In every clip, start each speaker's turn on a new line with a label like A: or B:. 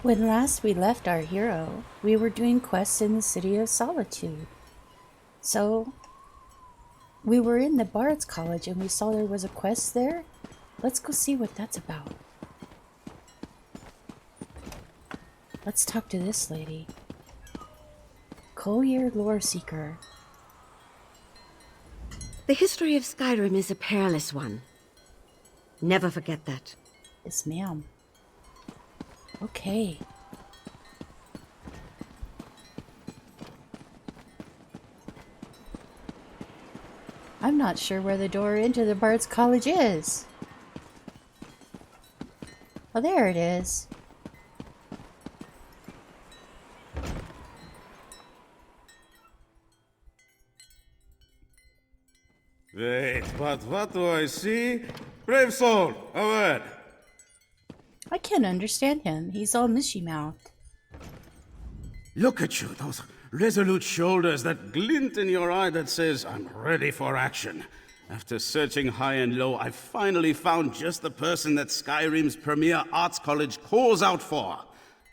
A: When last we left our hero, we were doing quests in the city of Solitude. So, we were in the Bard's College and we saw there was a quest there. Let's go see what that's about. Let's talk to this lady. Collier Lore Seeker.
B: The history of Skyrim is a perilous one. Never forget that.
A: Yes, ma'am. Okay. I'm not sure where the door into the Bard's College is. Oh, there it is.
C: Wait, but what do I see? Brave soul, a word.
A: I can't understand him. He's all mushy-mouthed.
C: Look at you, those resolute shoulders, that glint in your eye that says, I'm ready for action. After searching high and low, I finally found just the person that Skyrim's premier arts college calls out for.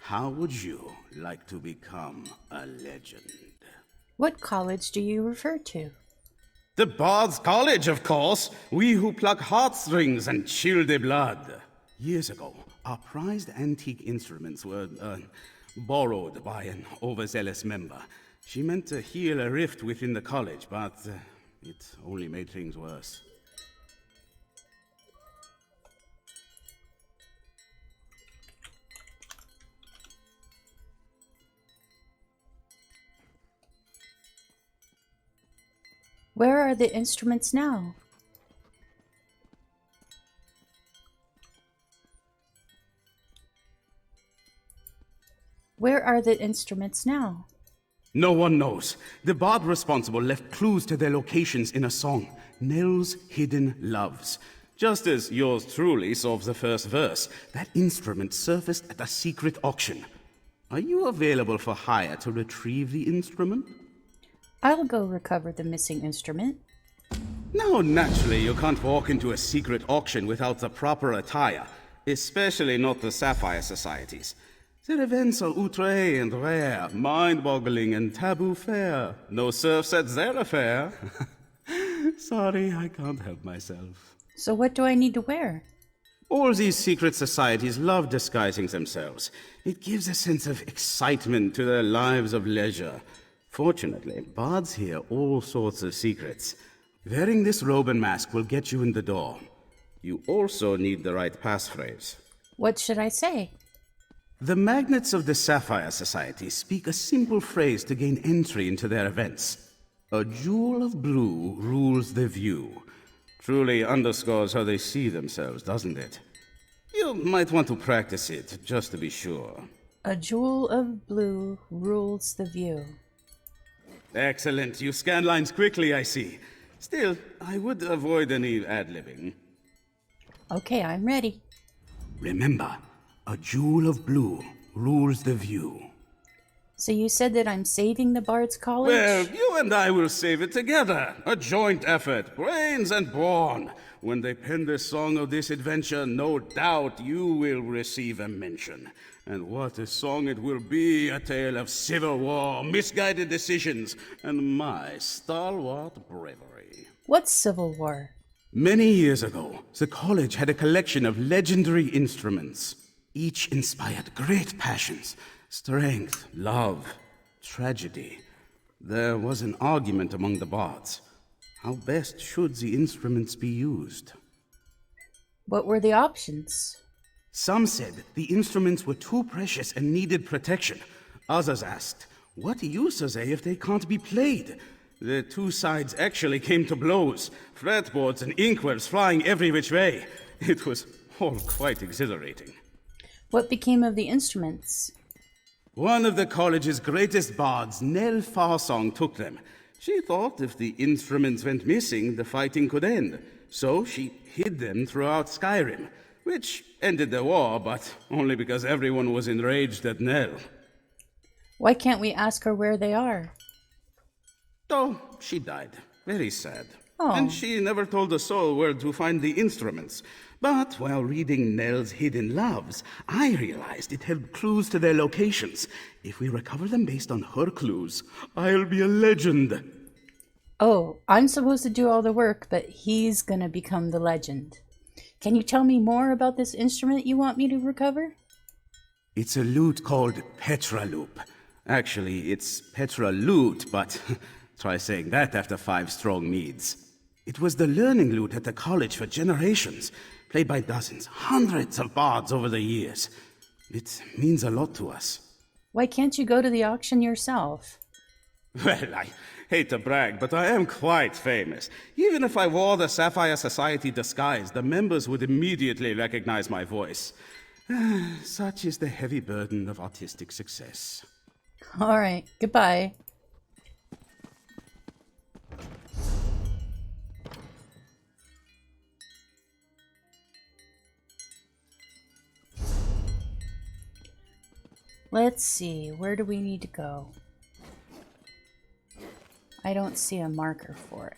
C: How would you like to become a legend?
A: What college do you refer to?
C: The Bard's College, of course. We who pluck heartstrings and chill the blood. Years ago, our prized antique instruments were, borrowed by an overzealous member. She meant to heal a rift within the college, but it only made things worse.
A: Where are the instruments now? Where are the instruments now?
C: No one knows. The bard responsible left clues to their locations in a song, Nell's Hidden Loves. Just as yours truly solves the first verse, that instrument surfaced at a secret auction. Are you available for hire to retrieve the instrument?
A: I'll go recover the missing instrument.
C: Now, naturally, you can't walk into a secret auction without the proper attire, especially not the Sapphire Societies. Their events are outre and rare, mind-boggling and taboo fair. No serfs at their affair. Sorry, I can't help myself.
A: So what do I need to wear?
C: All these secret societies love disguising themselves. It gives a sense of excitement to their lives of leisure. Fortunately, bards hear all sorts of secrets. Wearing this robe and mask will get you in the door. You also need the right passphrase.
A: What should I say?
C: The magnates of the Sapphire Society speak a simple phrase to gain entry into their events. A jewel of blue rules the view. Truly underscores how they see themselves, doesn't it? You might want to practice it, just to be sure.
A: A jewel of blue rules the view.
C: Excellent. You scan lines quickly, I see. Still, I would avoid any ad-libbing.
A: Okay, I'm ready.
C: Remember, a jewel of blue rules the view.
A: So you said that I'm saving the Bard's College?
C: Well, you and I will save it together. A joint effort, brains and brawn. When they pen the song of this adventure, no doubt you will receive a mention. And what a song it will be, a tale of civil war, misguided decisions, and my stalwart bravery.
A: What's Civil War?
C: Many years ago, the college had a collection of legendary instruments. Each inspired great passions, strength, love, tragedy. There was an argument among the bards. How best should the instruments be used?
A: What were the options?
C: Some said the instruments were too precious and needed protection. Others asked, what use are they if they can't be played? The two sides actually came to blows, fretboards and inkwells flying every which way. It was all quite exhilarating.
A: What became of the instruments?
C: One of the college's greatest bards, Nell Farsong, took them. She thought if the instruments went missing, the fighting could end. So she hid them throughout Skyrim, which ended the war, but only because everyone was enraged at Nell.
A: Why can't we ask her where they are?
C: Oh, she died. Very sad. And
A: Oh,
C: she never told a soul where to find the instruments. But while reading Nell's Hidden Loves, I realized it held clues to their locations. If we recover them based on her clues, I'll be a legend.
A: oh, I'm supposed to do all the work, but he's gonna become the legend. Can you tell me more about this instrument you want me to recover?
C: It's a lute called Petraloop. Actually, it's Petra Lute, but try saying that after 5 strong meads. It was the learning lute at the college for generations, played by dozens, hundreds of bards over the years. It means a lot to us.
A: Why can't you go to the auction yourself?
C: Well, I hate to brag, but I am quite famous. Even if I wore the Sapphire Society disguise, the members would immediately recognize my voice. Such is the heavy burden of artistic success.
A: All right, goodbye. Let's see, where do we need to go? I don't see a marker for it.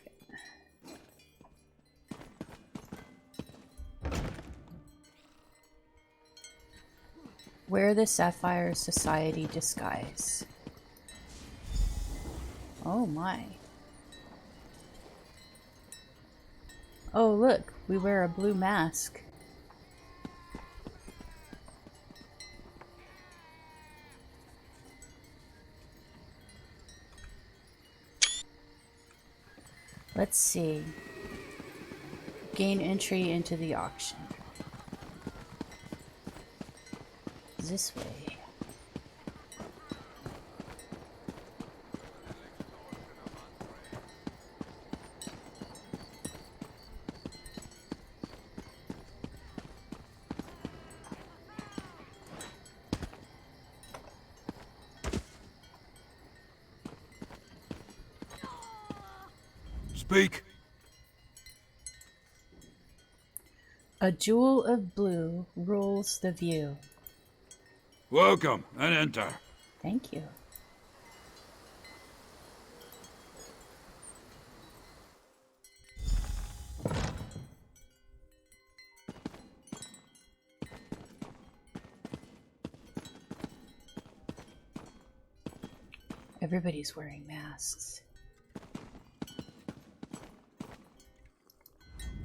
A: Wear the Sapphire Society disguise. Oh my. Oh look, we wear a blue mask. Let's see. Gain entry into the auction. This way.
D: Speak.
A: A jewel of blue rules the view.
D: Welcome and enter.
A: Thank you. Everybody's wearing masks.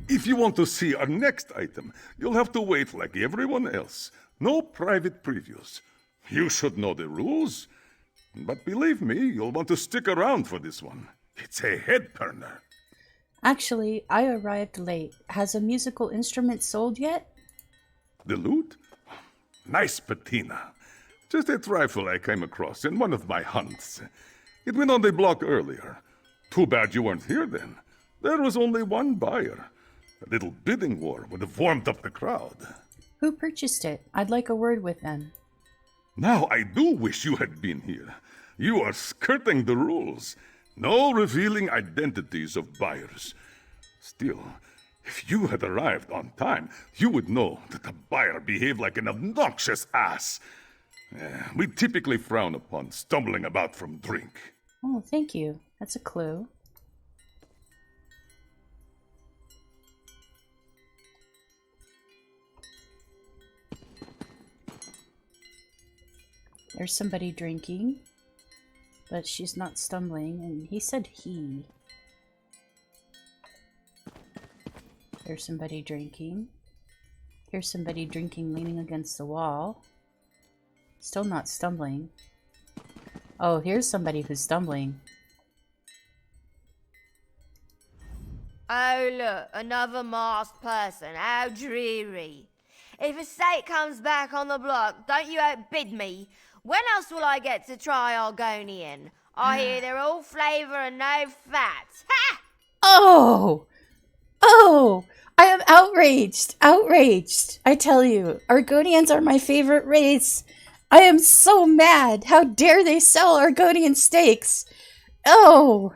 D: If you want to see our next item, you'll have to wait like everyone else. No private previews. You should know the rules. But believe me, you'll want to stick around for this one. It's a head-turner.
A: Actually, I arrived late. Has a musical instrument sold yet?
D: The lute? Nice patina. Just a trifle I came across in one of my hunts. It went on the block earlier. Too bad you weren't here then. There was only one buyer. A little bidding war would have warmed up the crowd.
A: Who purchased it? I'd like a word with them.
D: Now I do wish you had been here. You are skirting the rules. No revealing identities of buyers. Still, if you had arrived on time, you would know that the buyer behaved like an obnoxious ass. We typically frown upon stumbling about from drink.
A: Oh, thank you. That's a clue. There's somebody drinking, but she's not stumbling, and he said he. There's somebody drinking. Here's somebody drinking leaning against the wall. Still not stumbling. Oh, here's somebody who's stumbling.
E: Oh, look, another masked person. How dreary. If a steak comes back on the block, don't you outbid me. When else will I get to try Argonian? I hear they're all flavour and no fat. Ha!
A: Oh! Oh! I am outraged! Outraged! I tell you, Argonians are my favorite race. I am so mad! How dare they sell Argonian steaks? Oh!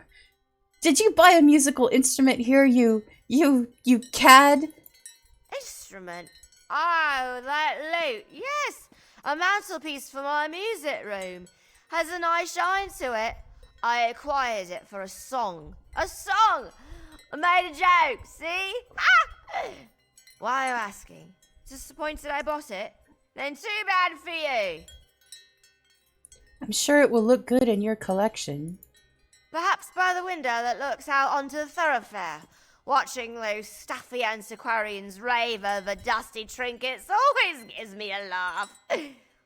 A: Did you buy a musical instrument here, you cad?
E: Instrument? Oh, that lute. Yes, a mantelpiece for my music room. Has a nice shine to it. I acquired it for a song. A song! I made a joke, see? Ah! Why are you asking? Disappointed I bought it? Then too bad for you.
A: I'm sure it will look good in your collection.
E: Perhaps by the window that looks out onto the thoroughfare. Watching those stuffy antiquarians rave over dusty trinkets always gives me a laugh.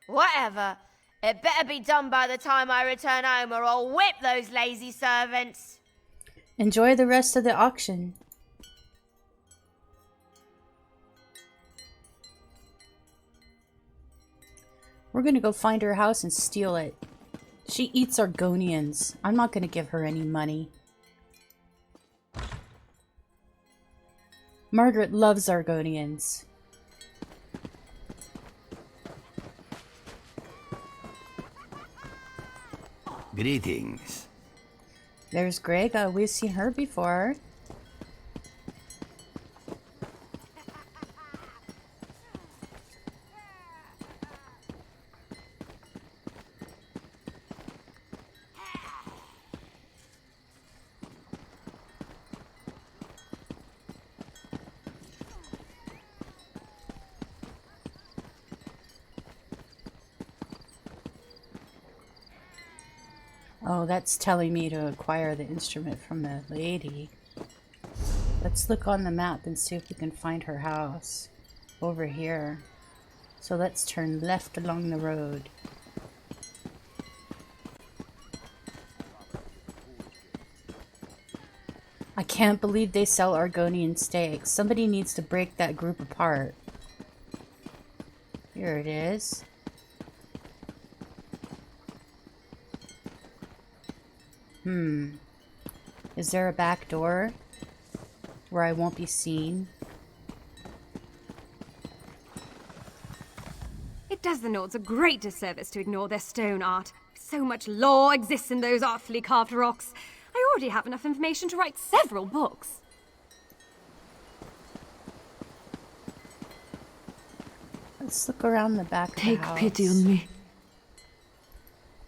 E: Whatever. It better be done by the time I return home or I'll whip those lazy servants.
A: Enjoy the rest of the auction. We're gonna go find her house and steal it. She eats Argonians. I'm not gonna give her any money. Margaret loves Argonians.
F: Greetings.
A: There's Grega. We've seen her before. Oh, that's telling me to acquire the instrument from the lady. Let's look on the map and see if we can find her house. Over here. So let's turn left along the road. I can't believe they sell Argonian steaks. Somebody needs to break that group apart. Here it is. Is there a back door where I won't be seen?
G: It does the Nords a great disservice to ignore their stone art. So much lore exists in those artfully carved rocks. I already have enough information to write several books.
A: Let's look around the back of the house.
H: Take pity on me.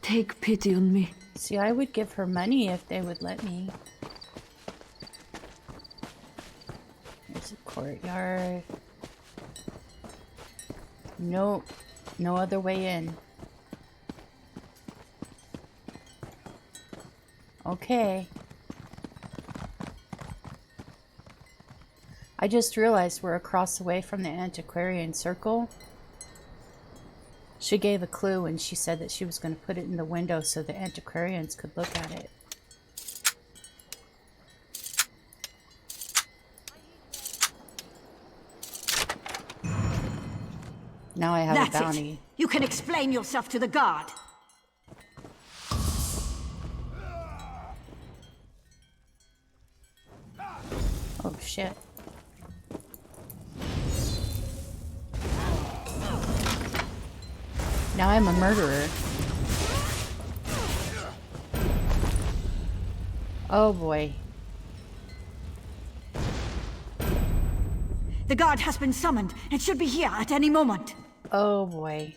H: Take pity on me.
A: See, I would give her money if they would let me. There's a courtyard. Nope. No other way in. Okay. I just realized we're across the way from the antiquarian circle. She gave a clue when she said that she was going to put it in the window so the antiquarians could look at it. Now I have
I: That's
A: a bounty.
I: it. You can explain yourself to the guard.
A: Oh shit. Now I'm a murderer. Oh boy.
I: The guard has been summoned and should be here at any moment.
A: Oh boy.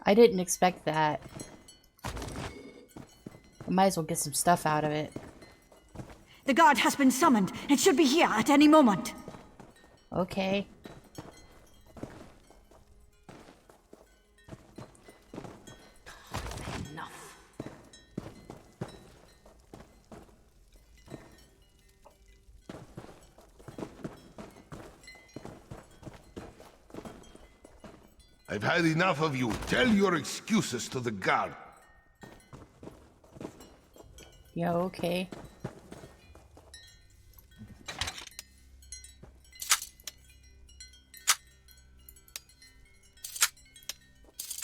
A: I didn't expect that. I might as well get some stuff out of it.
I: The guard has been summoned and should be here at any moment.
A: Okay.
I: Enough.
J: I've had enough of you. Tell your excuses to the guard.
A: Yeah, okay.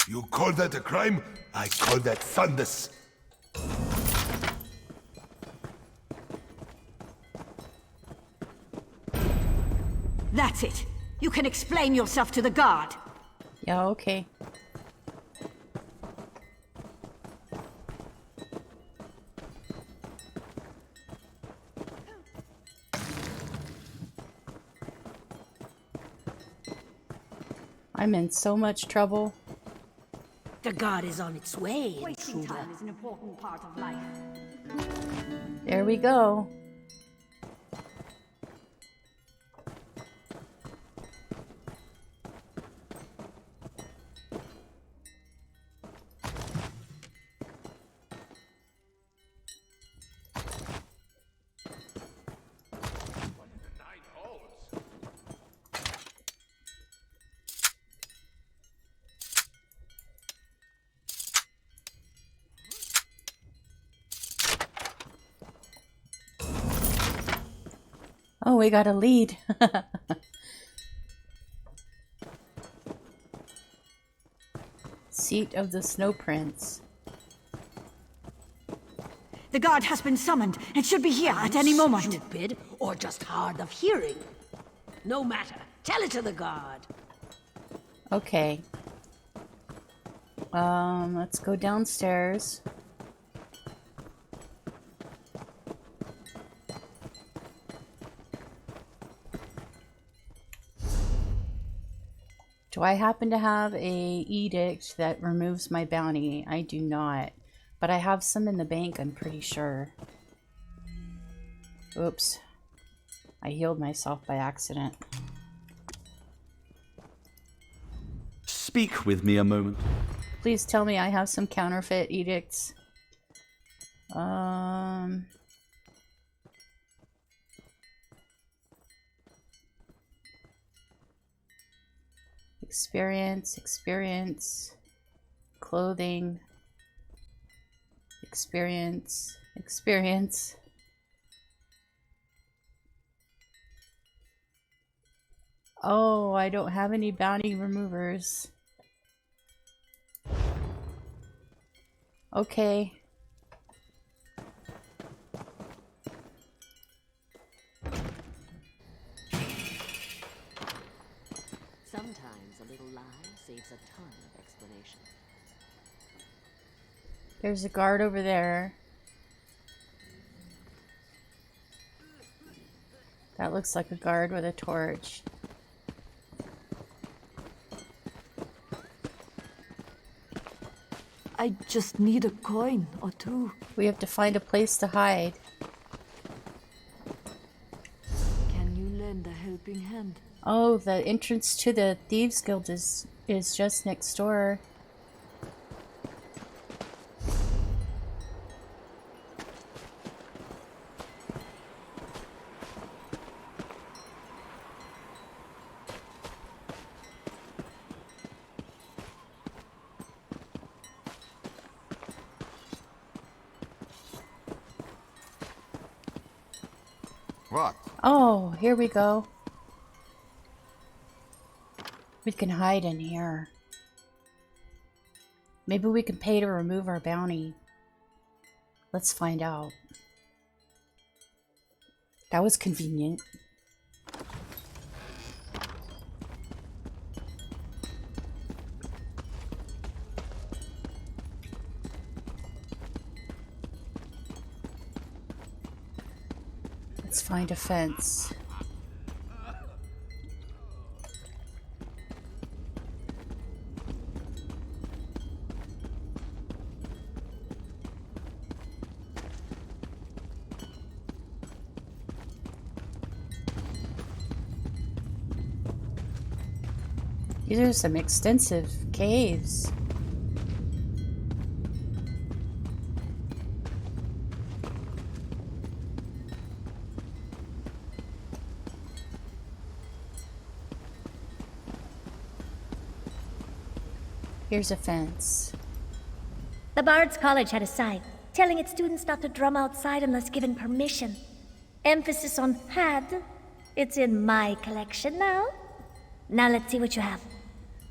J: You call that a crime? I call that fundus.
I: That's it. You can explain yourself to the guard.
A: Yeah, okay. I'm in so much trouble.
I: The guard is on its way,
G: Wasting
I: intruder.
G: time is an important part of life.
A: There we go. Oh, we got a lead. Seat of the Snow Prince.
I: The guard has been summoned and should be here at any moment.
H: Stupid, or just hard of hearing. No matter. Tell it to the guard.
A: Okay. Let's go downstairs. Do I happen to have a edict that removes my bounty? I do not. But I have some in the bank, I'm pretty sure. Oops. I healed myself by accident.
F: Speak with me a moment.
A: Please tell me I have some counterfeit edicts. Experience, clothing, experience. Oh, I don't have any bounty removers. Okay.
H: Sometimes a little lie saves a ton of explanation.
A: There's a guard over there. That looks like a guard with a torch.
K: I just need a coin or two.
A: We have to find a place to hide.
K: Can you lend a helping hand?
A: Oh, the entrance to the Thieves Guild is just next door.
J: What?
A: Oh, here we go. We can hide in here. Maybe we can pay to remove our bounty. Let's find out. That was convenient. Let's find a fence. These are some extensive caves. Here's a fence.
L: The Bard's College had a sign telling its students not to drum outside unless given permission. Emphasis on had. It's in my collection now. Now let's see what you have.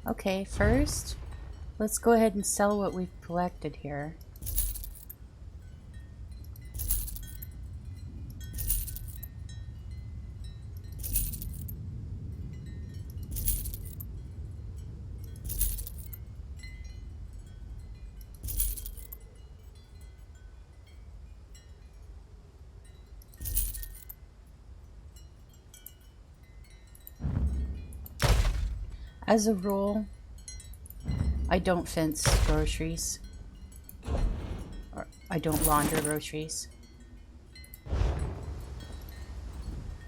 A: Okay, first, let's go ahead and sell what we've collected here. As a rule, I don't fence groceries. Or I don't launder groceries.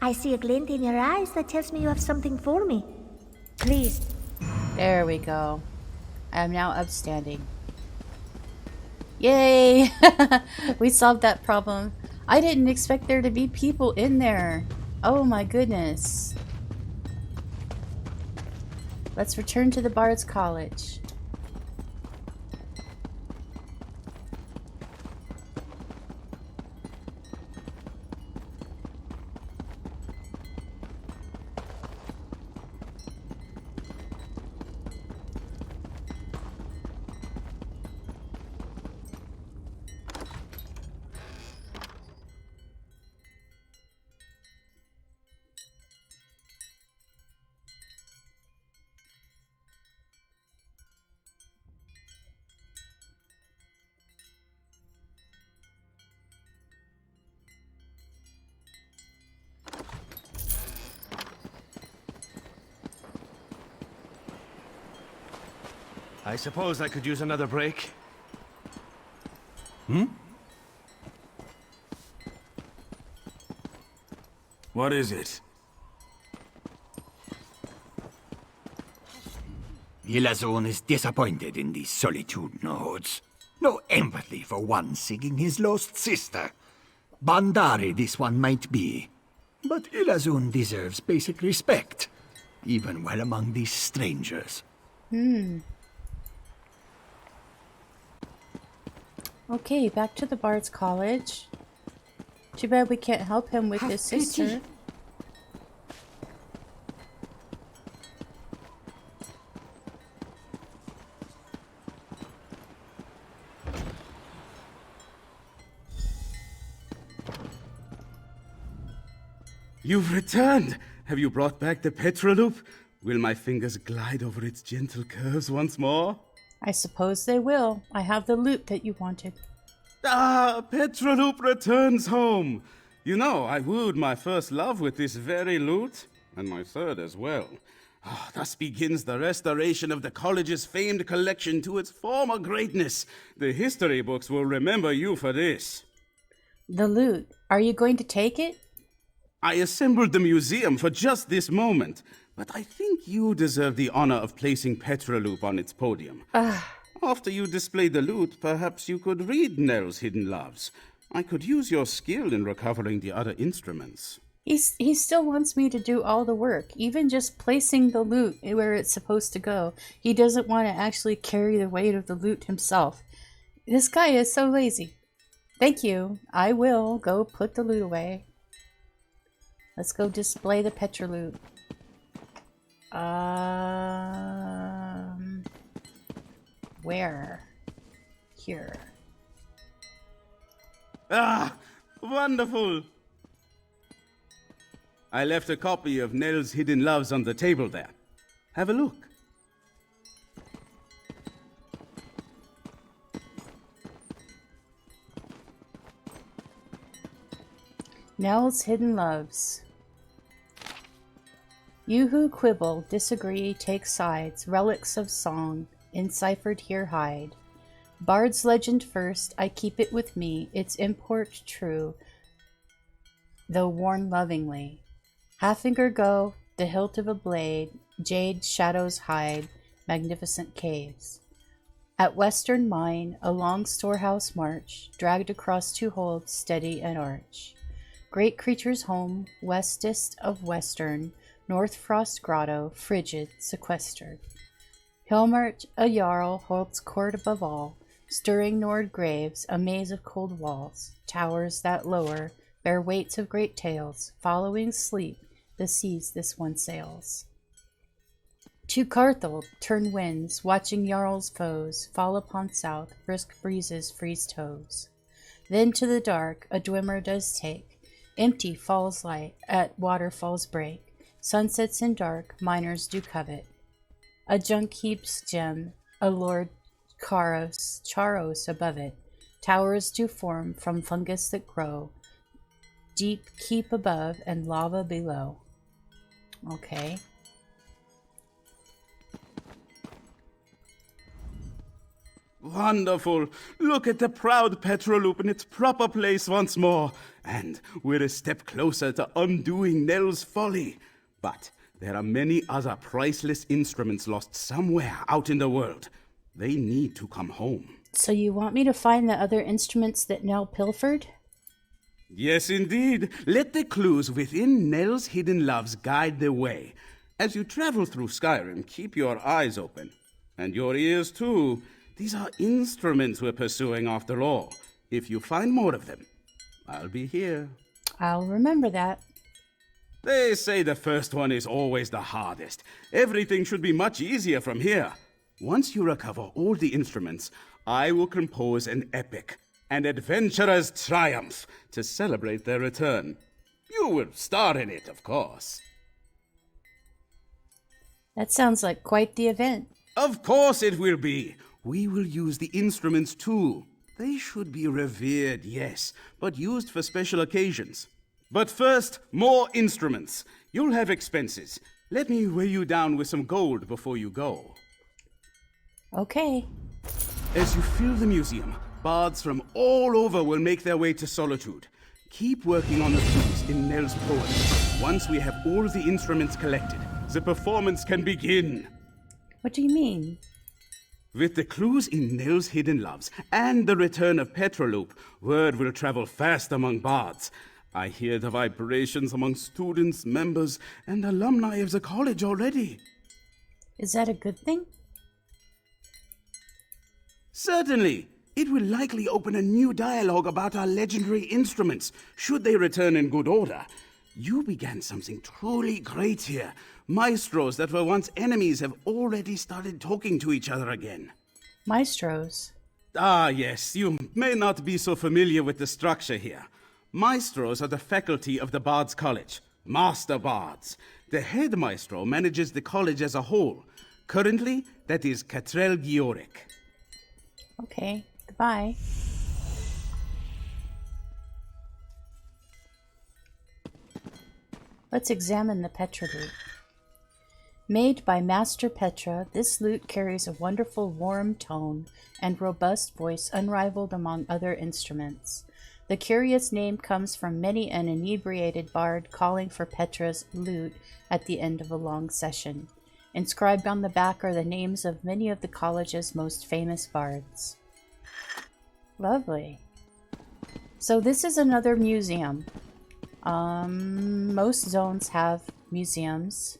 L: I see a glint in your eyes that tells me you have something for me. Please.
A: There we go. I am now upstanding. Yay! We solved that problem. I didn't expect there to be people in there. Oh my goodness. Let's return to the Bard's College.
M: I suppose I could use another break.
C: What is it?
F: Ilazon is disappointed in these Solitude nodes. No empathy for one seeking his lost sister. Bandari this one might be, but Ilazon deserves basic respect, even while among these strangers.
A: Okay, back to the Bard's College. Too bad we can't help him with his sister.
C: You've returned! Have you brought back the Petroloop? Will my fingers glide over its gentle curves once more?
A: I suppose they will. I have the loot that you wanted.
C: Ah, Petroloop returns home! You know, I wooed my first love with this very loot, and my third as well. Ah, thus begins the restoration of the college's famed collection to its former greatness. The history books will remember you for this.
A: The loot. Are you going to take it?
C: I assembled the museum for just this moment, but I think you deserve the honor of placing Petroloop on its podium. After you display the loot, perhaps you could read Nell's hidden loves. I could use your skill in recovering the other instruments.
A: He still wants me to do all the work, even just placing the loot where it's supposed to go. He doesn't want to actually carry the weight of the loot himself. This guy is so lazy. Thank you. I will go put the loot away. Let's go display the Petroloop. Where? Here.
C: Ah, wonderful! I left a copy of Nell's Hidden Loves on the table there. Have a look.
A: Nell's Hidden Loves. You who quibble, disagree, take sides, relics of song, enciphered here hide. Bard's legend first, I keep it with me, its import true, though worn lovingly. Half-finger go, the hilt of a blade, jade shadows hide, magnificent caves. At western mine, a long storehouse march, dragged across two holds, steady and arch. Great creatures home, westest of western, north frost grotto, frigid, sequestered. Hilmert, a jarl, holds court above all, stirring Nord graves, a maze of cold walls, towers that lower, bear weights of great tales, following sleep, the seas this one sails. To Carthel turn winds, watching Jarl's foes fall upon south, brisk breezes freeze toes. Then to the dark a dwemer does take, empty falls light, at waterfalls break, sunsets in dark, miners do covet. A junk heaps gem, a lord Charos above it, towers do form from fungus that grow, deep keep above and lava below. Okay.
C: Wonderful. Look at the proud Petroloop in its proper place once more. And we're a step closer to undoing Nell's folly. But there are many other priceless instruments lost somewhere out in the world. They need to come home.
A: So you want me to find the other instruments that Nell pilfered?
C: Yes, indeed. Let the clues within Nell's hidden loves guide the way. As you travel through Skyrim, keep your eyes open. And your ears, too. These are instruments we're pursuing after all. If you find more of them, I'll be here.
A: I'll remember that.
C: They say the first one is always the hardest. Everything should be much easier from here. Once you recover all the instruments, I will compose an epic, an adventurer's triumph, to celebrate their return. You will star in it, of course.
A: That sounds like quite the event.
C: Of course it will be. We will use the instruments too. They should be revered, yes, but used for special occasions. But first, more instruments. You'll have expenses. Let me weigh you down with some gold before you go.
A: Okay.
C: As you fill the museum, bards from all over will make their way to Solitude. Keep working on the clues in Nell's poem. Once we have all the instruments collected, the performance can begin.
A: What do you mean?
C: With the clues in Nell's hidden loves and the return of Petroloop, word will travel fast among bards. I hear the vibrations among students, members, and alumni of the college already.
A: Is that a good thing?
C: Certainly. It will likely open a new dialogue about our legendary instruments, should they return in good order. You began something truly great here. Maestros that were once enemies have already started talking to each other again.
A: Maestros?
C: Ah, yes. You may not be so familiar with the structure here. Maestros are the faculty of the Bard's College, Master Bards. The head maestro manages the college as a whole. Currently, that is Catrell Gioric.
A: Okay, goodbye. Let's examine the Petra lute. Made by Master Petra, this lute carries a wonderful warm tone and robust voice unrivaled among other instruments. The curious name comes from many an inebriated bard calling for Petra's lute at the end of a long session. Inscribed on the back are the names of many of the college's most famous bards. Lovely. So this is another museum. Most zones have museums.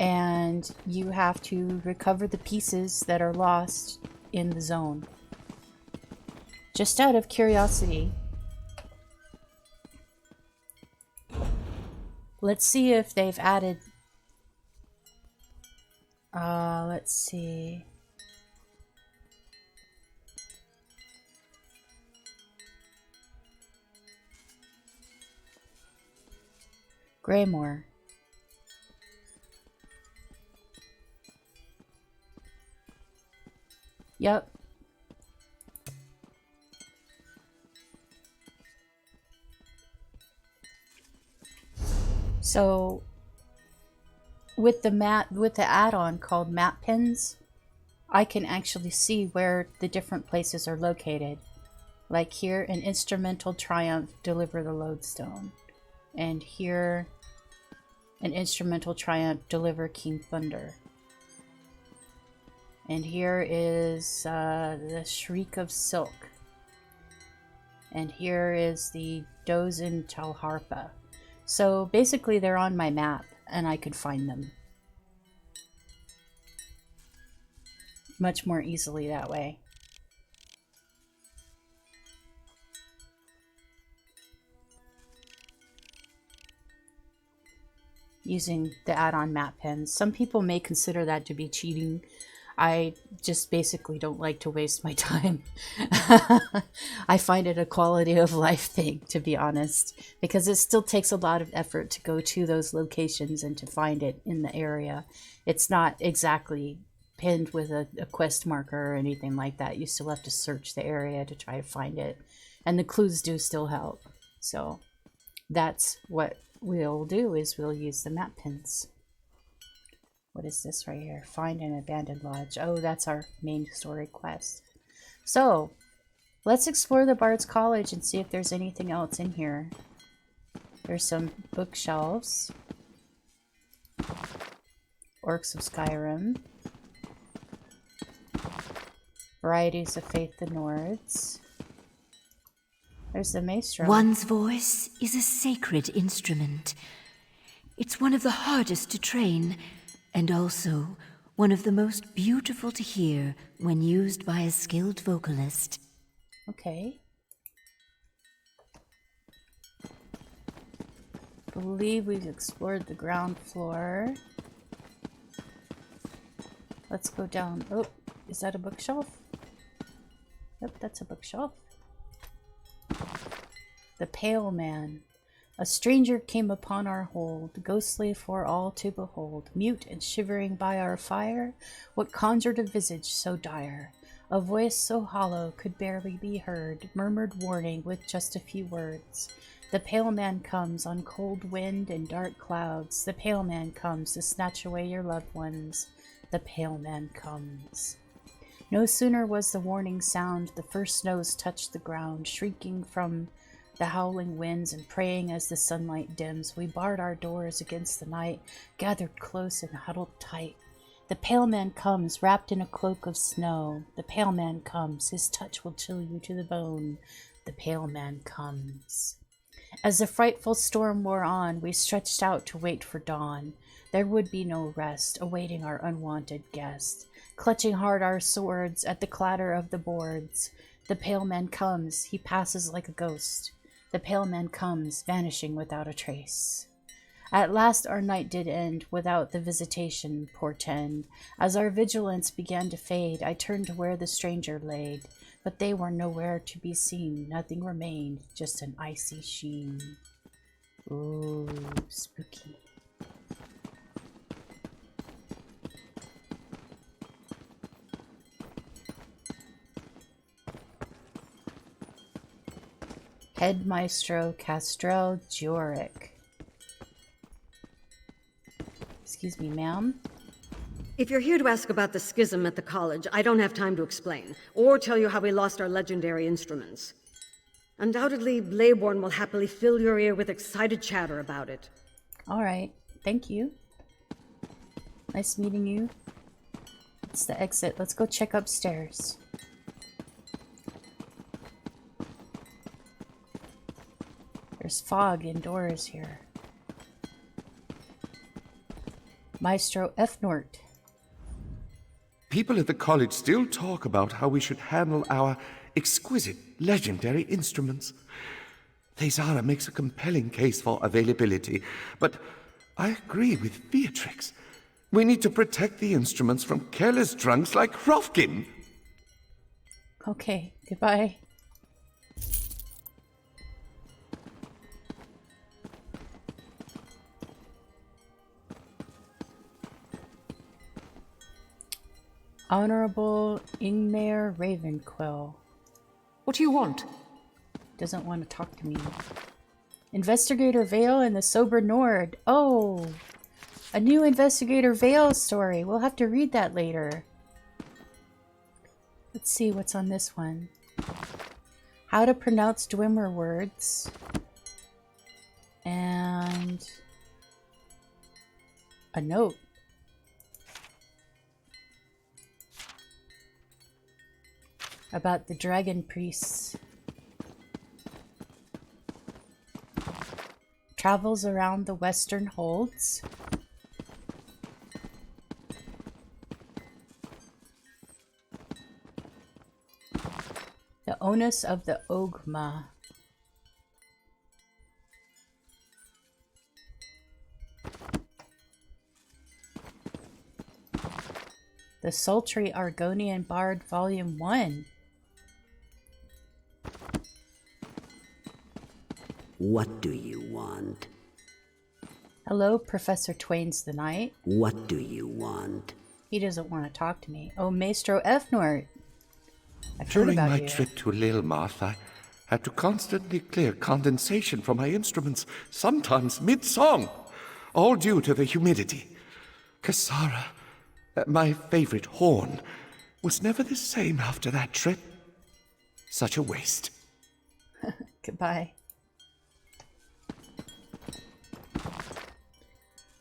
A: And you have to recover the pieces that are lost in the zone. Just out of curiosity, let's see if they've added... let's see... Greymoor. Yep. So with the add-on called map pins, I can actually see where the different places are located. Like here, an instrumental triumph, deliver the lodestone. And here, an instrumental triumph, deliver King Thunder. And here is the Shriek of Silk. And here is the Dozen Talharpa. So basically they're on my map and I could find them much more easily that way. Using the add-on map pins. Some people may consider that to be cheating. I just basically don't like to waste my time. I find it a quality of life thing, to be honest, because it still takes a lot of effort to go to those locations and to find it in the area. It's not exactly pinned with a quest marker or anything like that. You still have to search the area to try to find it. And the clues do still help. So that's what we'll do, is we'll use the map pins. What is this right here? Find an abandoned lodge. Oh, that's our main story quest. So, let's explore the Bard's College and see if there's anything else in here. There's some bookshelves. Orcs of Skyrim. Varieties of Faith the Nords. There's the maestro.
I: One's voice is a sacred instrument. It's one of the hardest to train, and also one of the most beautiful to hear when used by a skilled vocalist.
A: Okay. Believe we've explored the ground floor. Let's go down. Oh, is that a bookshelf? Yep, that's a bookshelf. The Pale Man. A stranger came upon our hold, ghostly for all to behold, mute and shivering by our fire. What conjured a visage so dire? A voice so hollow could barely be heard, murmured warning with just a few words. The Pale Man comes on cold wind and dark clouds. The Pale Man comes to snatch away your loved ones. The Pale Man comes. No sooner was the warning sound, the first snows touched the ground, shrieking from the howling winds and praying as the sunlight dims. We barred our doors against the night, gathered close and huddled tight. The Pale Man comes, wrapped in a cloak of snow. The Pale Man comes, his touch will chill you to the bone. The Pale Man comes. As the frightful storm wore on, we stretched out to wait for dawn. There would be no rest, awaiting our unwanted guest. Clutching hard our swords at the clatter of the boards. The Pale Man comes, he passes like a ghost. The Pale Man comes, vanishing without a trace. At last our night did end, without the visitation portend. As our vigilance began to fade, I turned to where the stranger laid. But they were nowhere to be seen, nothing remained, just an icy sheen. Ooh, spooky. Head Maestro Castrel Jorick. Excuse me, ma'am?
B: If you're here to ask about the schism at the college, I don't have time to explain, or tell you how we lost our legendary instruments. Undoubtedly, Leybourne will happily fill your ear with excited chatter about it.
A: Alright, thank you. Nice meeting you. It's the exit. Let's go check upstairs. There's fog indoors here. Maestro Efnort.
N: People at the college still talk about how we should handle our exquisite, legendary instruments. Thesara makes a compelling case for availability, but I agree with Beatrix. We need to protect the instruments from careless drunks like Hrofkin.
A: Okay, goodbye. Honorable Ingmar Ravenquill.
H: What do you want?
A: Doesn't want to talk to me. Investigator Vale and the Sober Nord. Oh, a new Investigator Vale story. We'll have to read that later. Let's see what's on this one. How to pronounce Dwemer words. And a note. About the dragon priests. Travels around the western holds. The onus of the Ogma. The Sultry Argonian Bard Volume 1.
O: What do you want?
A: Hello, Professor Twain's the Knight.
O: What do you want?
A: He doesn't want to talk to me. Oh, Maestro Efnort.
N: During my trip to Lilmarth, I had to constantly clear condensation from my instruments, sometimes mid-song, all due to the humidity. Kasara, my favorite horn, was never the same after that trip. Such a waste.
A: Goodbye.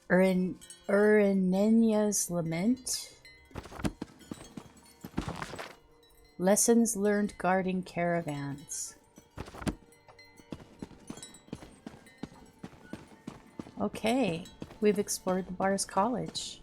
A: Urinenya's Lament. Lessons learned guarding caravans. Okay, we've explored the Bard's College.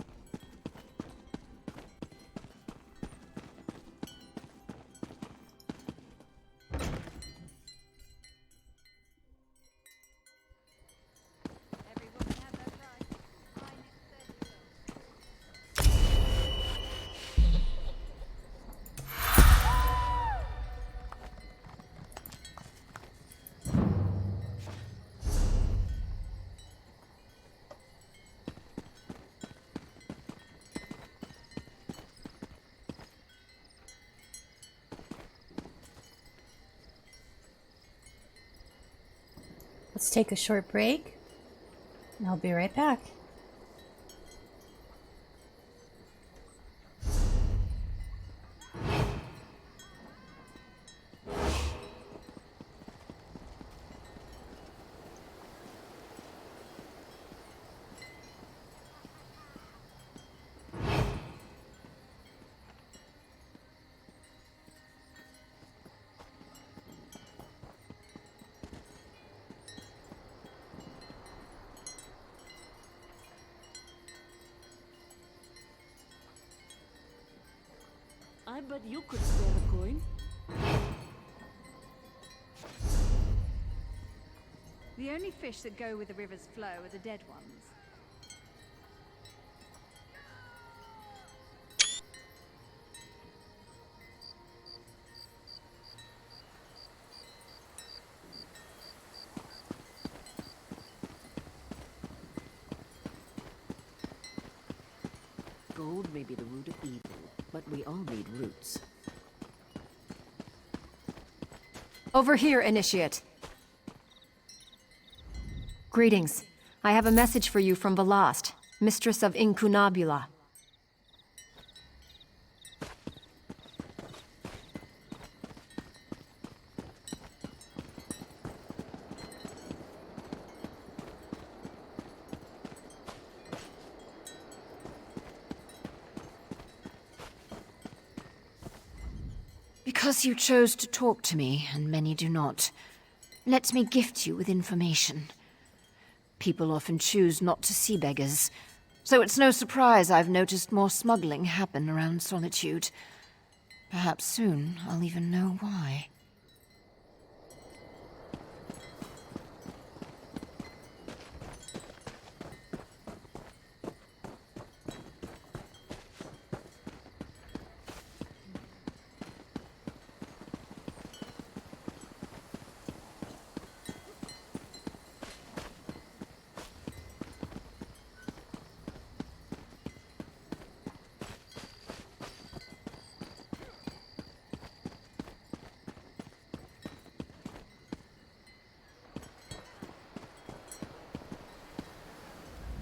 A: Let's take a short break, and I'll be right back.
K: I bet you could spare a coin.
P: The only fish that go with the river's flow are the dead ones.
H: Gold may be the root of evil, but we all need roots.
G: Over here, Initiate. Greetings. I have a message for you from Velast, Mistress of Incunabula.
I: Because you chose to talk to me, and many do not, let me gift you with information. People often choose not to see beggars, so it's no surprise I've noticed more smuggling happen around Solitude. Perhaps soon I'll even know why.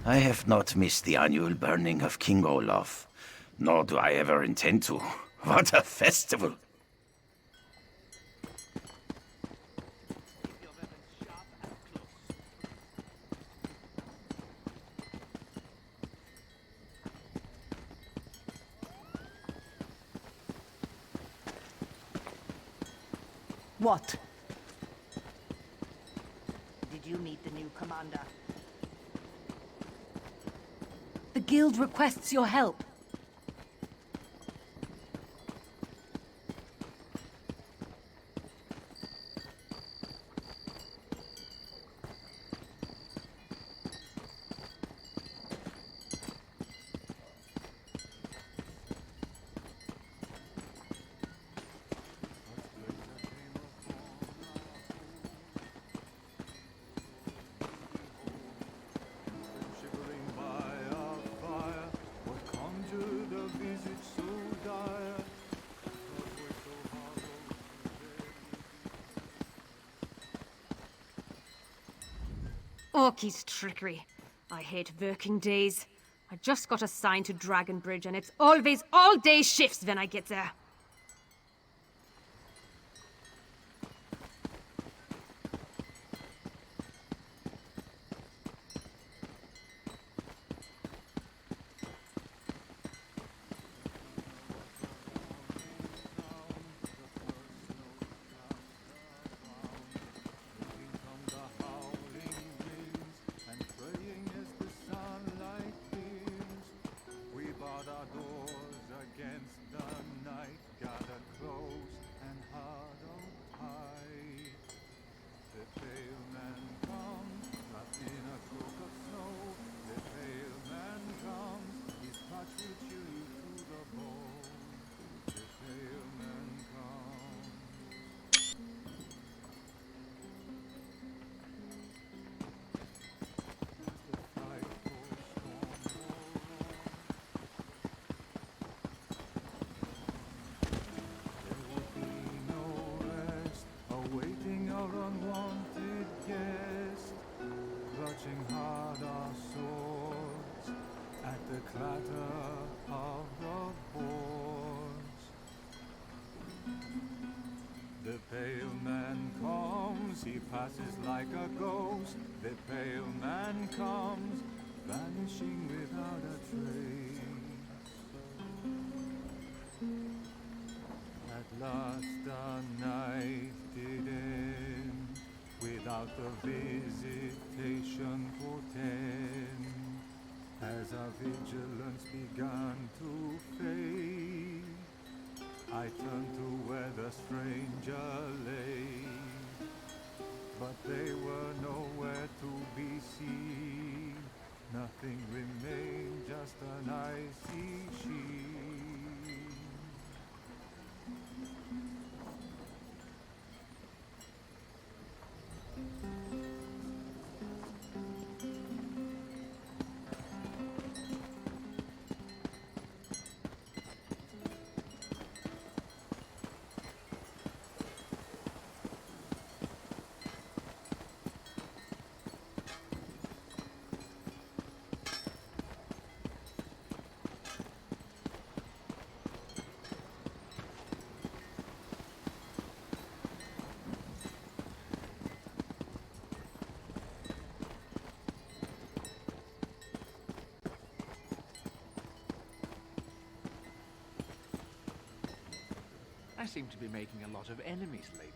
Q: I have not missed the annual burning of King Olaf, nor do I ever intend to. What a festival!
H: What? Did you meet the new commander? The guild requests your help.
G: Orky's trickery. I hate working days. I just got assigned to Dragon Bridge, and it's always all-day shifts when I get there.
R: He passes like a ghost, the pale man comes, vanishing without a trace. At last the night did end, without the visitation portend, as our vigilance began to fade, I turned to where the stranger lay. But they were nowhere to be seen. Nothing remained, just an icy sheen.
M: I seem to be making a lot of enemies lately.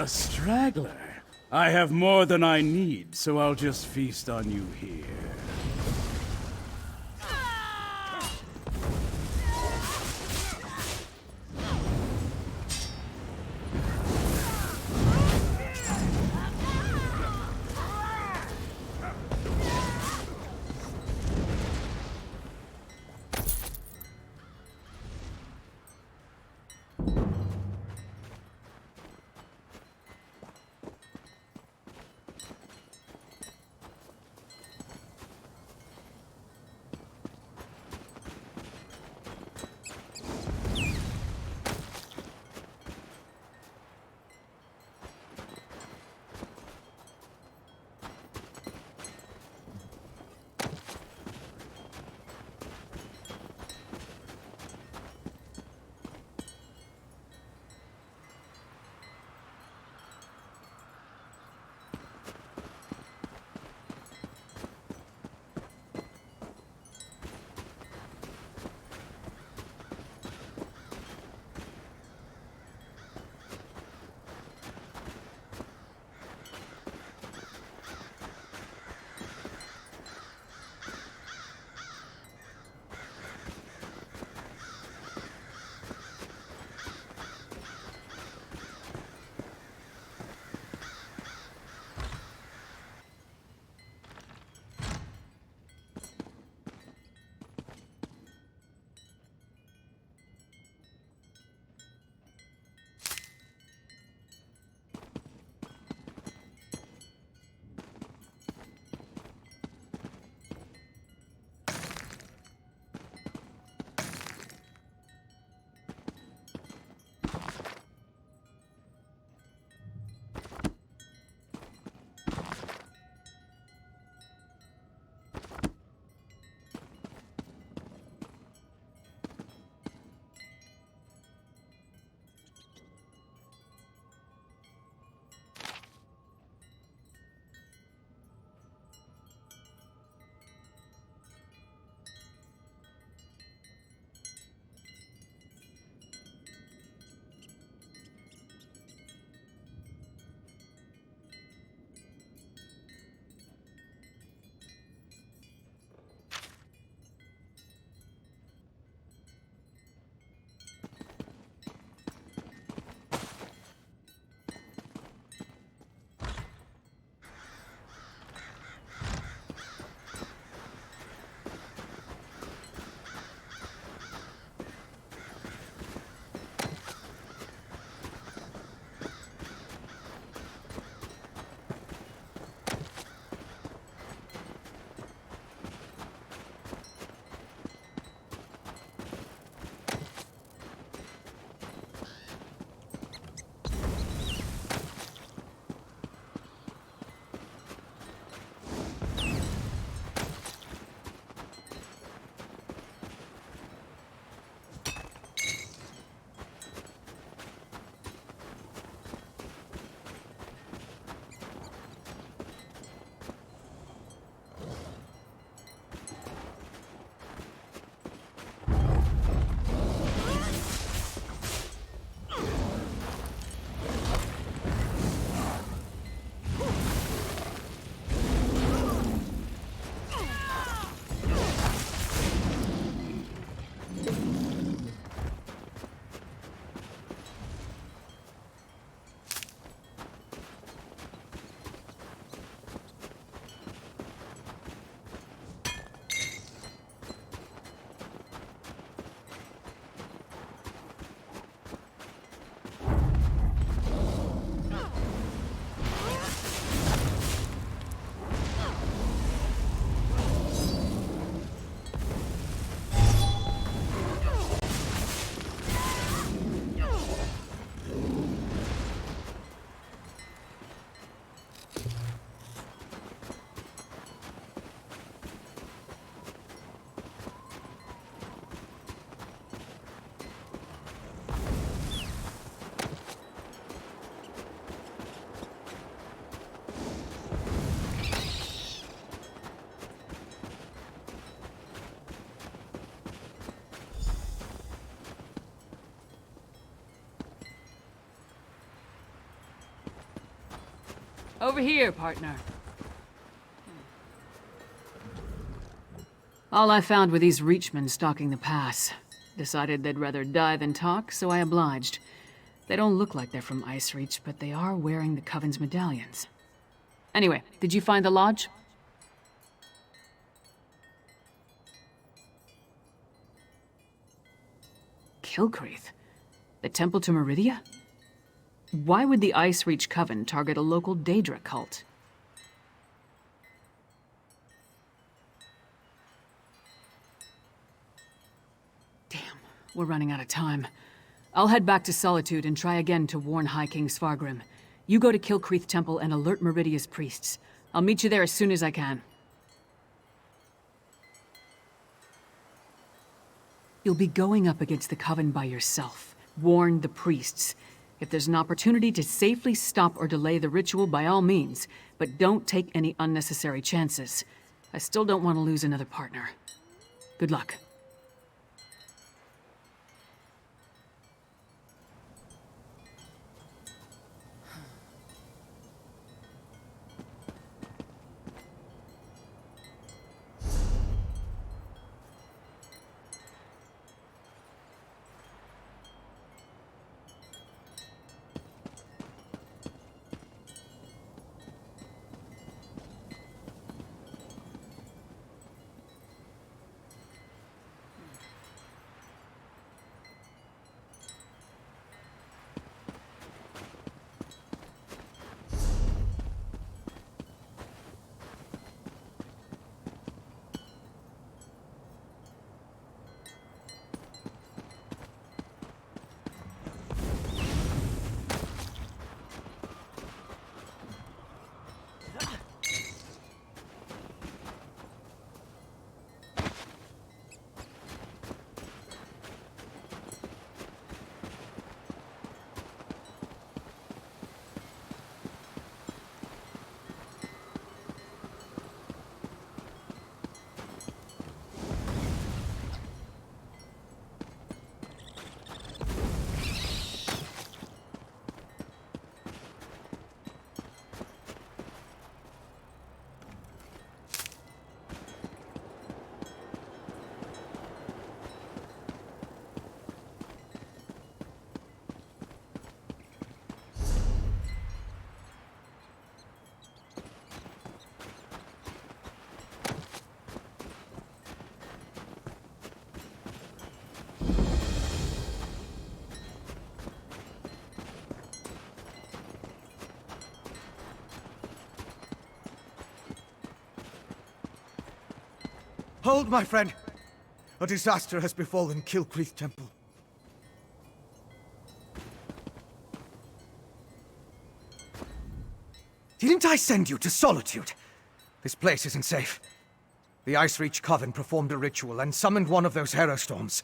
C: A straggler? I have more than I need, so I'll just feast on you here.
S: Over here, partner. All I found were these Reachmen stalking the pass. Decided they'd rather die than talk, so I obliged. They don't look like they're from Ice Reach, but they are wearing the Coven's medallions. Anyway, did you find the lodge? Kilcreath? The temple to Meridia? Why would the Ice Reach Coven target a local Daedra cult? Damn, we're running out of time. I'll head back to Solitude and try again to warn High King Svargrim. You go to Kilcreath Temple and alert Meridia's priests. I'll meet you there as soon as I can. You'll be going up against the Coven by yourself. Warn the priests. If there's an opportunity to safely stop or delay the ritual, by all means, but don't take any unnecessary chances. I still don't want to lose another partner. Good luck.
T: Hold, my friend! A disaster has befallen Kilcreath Temple. Didn't I send you to Solitude? This place isn't safe. The Ice Reach Coven performed a ritual and summoned one of those Hero Storms.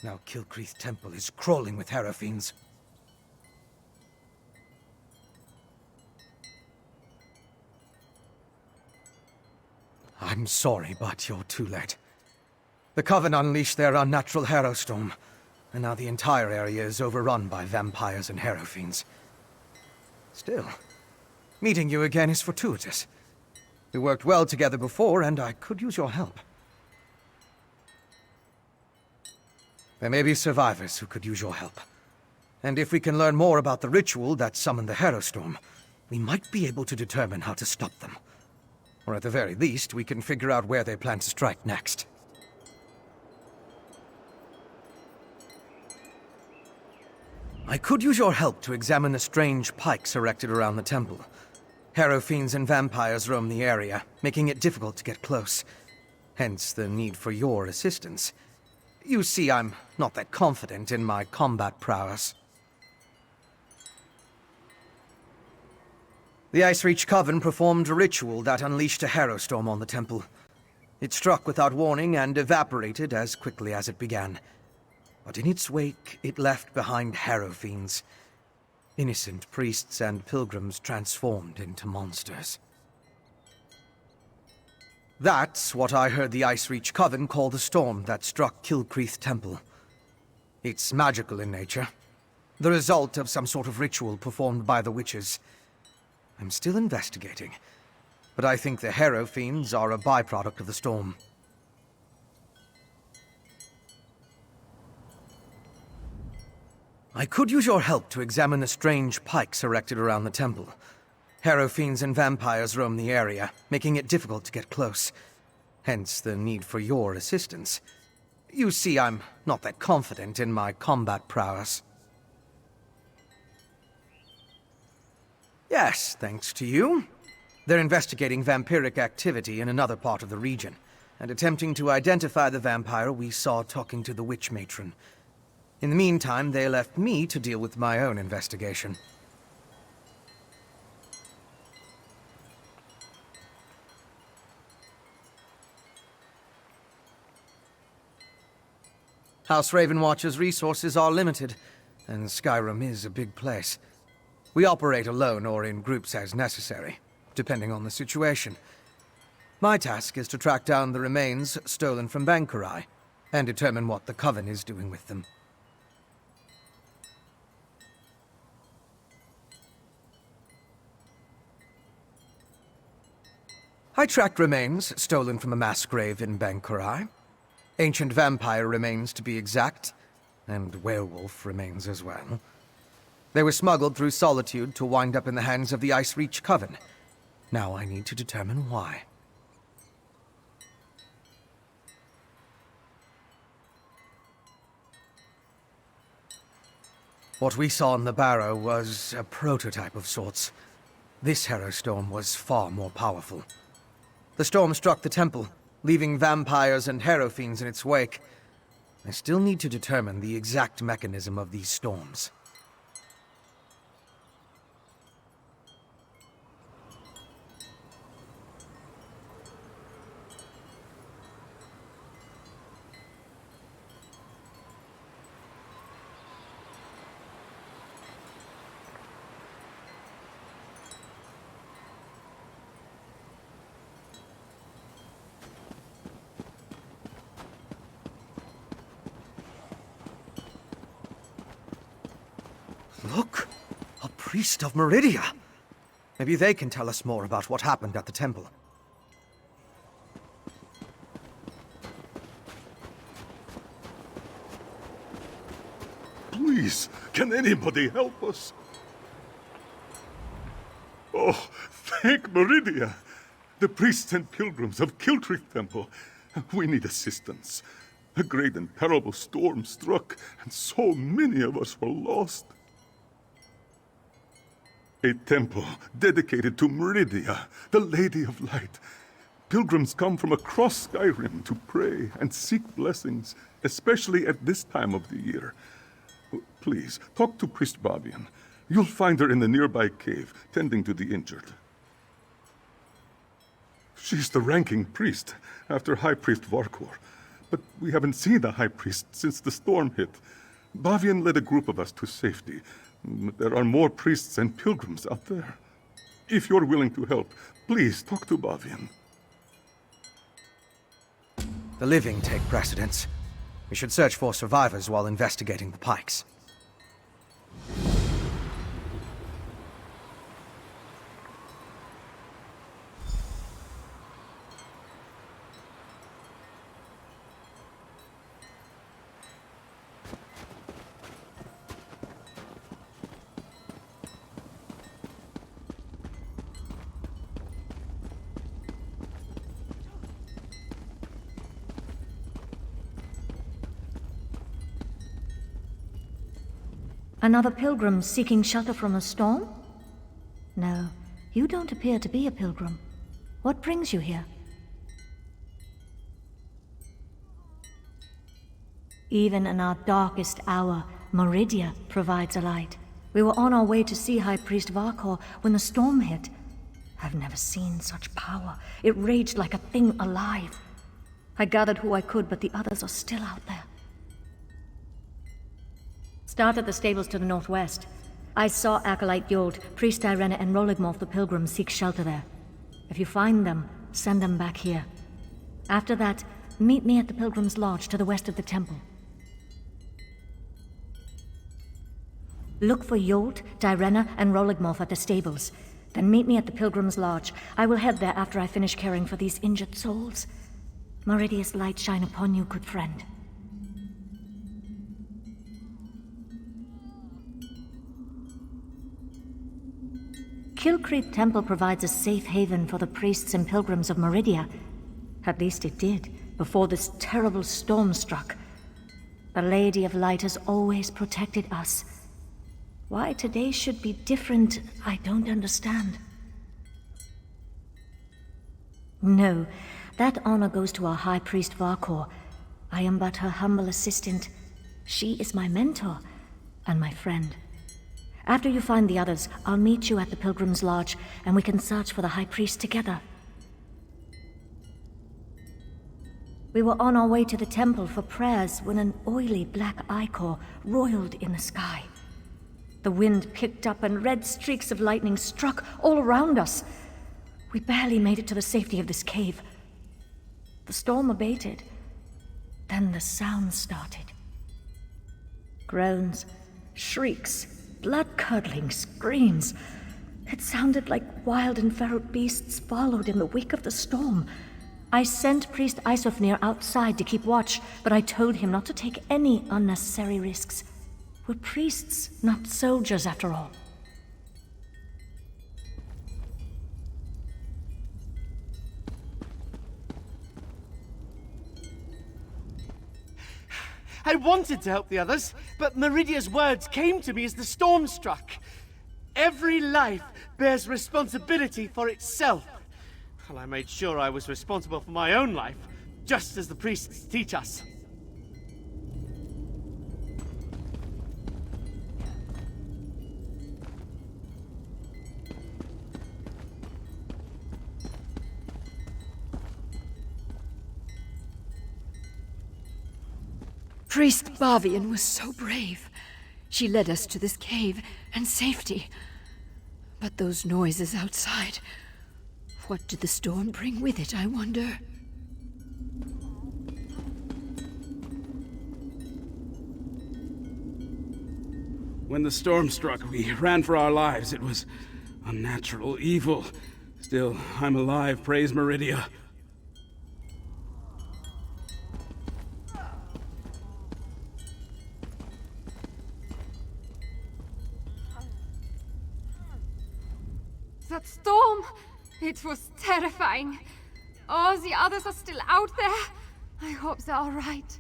T: Now Kilcreath Temple is crawling with Hero Fiends. I'm sorry, but you're too late. The Coven unleashed their unnatural Hero Storm, and now the entire area is overrun by vampires and Hero Fiends. Still, meeting you again is fortuitous. We worked well together before, and I could use your help. There may be survivors who could use your help. And if we can learn more about the ritual that summoned the Hero Storm, we might be able to determine how to stop them. Or at the very least, we can figure out where they plan to strike next. I could use your help to examine the strange pikes erected around the temple. Hero Fiends and vampires roam the area, making it difficult to get close. Hence the need for your assistance. You see, I'm not that confident in my combat prowess. The Ice Reach Coven performed a ritual that unleashed a Hero Storm on the temple. It struck without warning and evaporated as quickly as it began. But in its wake, it left behind Hero Fiends. Innocent priests and pilgrims transformed into monsters. That's what I heard the Ice Reach Coven call the storm that struck Kilcreath Temple. It's magical in nature. The result of some sort of ritual performed by the witches. I'm still investigating, but I think the Harrow Fiends are a byproduct of the storm. I could use your help to examine the strange pikes erected around the temple. Harrow Fiends and vampires roam the area, making it difficult to get close. Hence the need for your assistance. You see, I'm not that confident in my combat prowess. Yes, thanks to you. They're investigating vampiric activity in another part of the region, and attempting to identify the vampire we saw talking to the witch matron. In the meantime, they left me to deal with my own investigation. House Ravenwatch's resources are limited, and Skyrim is a big place. We operate alone or in groups as necessary, depending on the situation. My task is to track down the remains stolen from Bankurai, and determine what the Coven is doing with them. I tracked remains stolen from a mass grave in Bankurai. Ancient vampire remains, to be exact, and werewolf remains as well. They were smuggled through Solitude to wind up in the hands of the Icereach Coven. Now I need to determine why. What we saw in the barrow was a prototype of sorts. This Harrow Storm was far more powerful. The storm struck the temple, leaving vampires and Harrow Fiends in its wake. I still need to determine the exact mechanism of these storms. Look! A priest of Meridia! Maybe they can tell us more about what happened at the temple.
D: Please, can anybody help us? Oh, thank Meridia! The priests and pilgrims of Kiltrick Temple. We need assistance. A great and terrible storm struck, and so many of us were lost. A temple dedicated to Meridia, the Lady of Light. Pilgrims come from across Skyrim to pray and seek blessings, especially at this time of the year. Please, talk to Priest Bavian. You'll find her in the nearby cave, tending to the injured. She's the ranking priest, after High Priest Varkor. But we haven't seen a High Priest since the storm hit. Bavian led a group of us to safety. There are more priests and pilgrims out there. If you're willing to help, please talk to Bavian.
T: The living take precedence. We should search for survivors while investigating the pikes.
L: Another pilgrim seeking shelter from a storm? No, you don't appear to be a pilgrim. What brings you here? Even in our darkest hour, Meridia provides a light. We were on our way to see High Priest Varkor when the storm hit. I've never seen such power. It raged like a thing alive. I gathered who I could, but the others are still out there. Start at the stables to the northwest. I saw Acolyte Yold, Priest Irena, and Roligmorth the Pilgrim seek shelter there. If you find them, send them back here. After that, meet me at the Pilgrim's Lodge to the west of the temple. Look for Yold, Direna, and Roligmorth at the stables. Then meet me at the Pilgrim's Lodge. I will head there after I finish caring for these injured souls. Meridia's light shine upon you, good friend. Killcreep Temple provides a safe haven for the priests and pilgrims of Meridia. At least it did, before this terrible storm struck. The Lady of Light has always protected us. Why today should be different, I don't understand. No, that honor goes to our High Priest Varkor. I am but her humble assistant. She is my mentor and my friend. After you find the others, I'll meet you at the Pilgrim's Lodge, and we can search for the High Priest together. We were on our way to the temple for prayers when an oily black ichor roiled in the sky. The wind picked up and red streaks of lightning struck all around us. We barely made it to the safety of this cave. The storm abated. Then the sound started. Groans, shrieks, blood-curdling screams. It sounded like wild and feral beasts followed in the wake of the storm. I sent Priest Isofnir outside to keep watch, but I told him not to take any unnecessary risks. We're priests, not soldiers, after all.
U: I wanted to help the others, but Meridia's words came to me as the storm struck. Every life bears responsibility for itself. Well, I made sure I was responsible for my own life, just as the priests teach us.
I: Priest Bavian was so brave. She led us to this cave and safety. But those noises outside, what did the storm bring with it, I wonder?
C: When the storm struck, we ran for our lives. It was unnatural, evil. Still, I'm alive, praise Meridia.
G: That storm! It was terrifying. Oh, the others are still out there. I hope they're all right.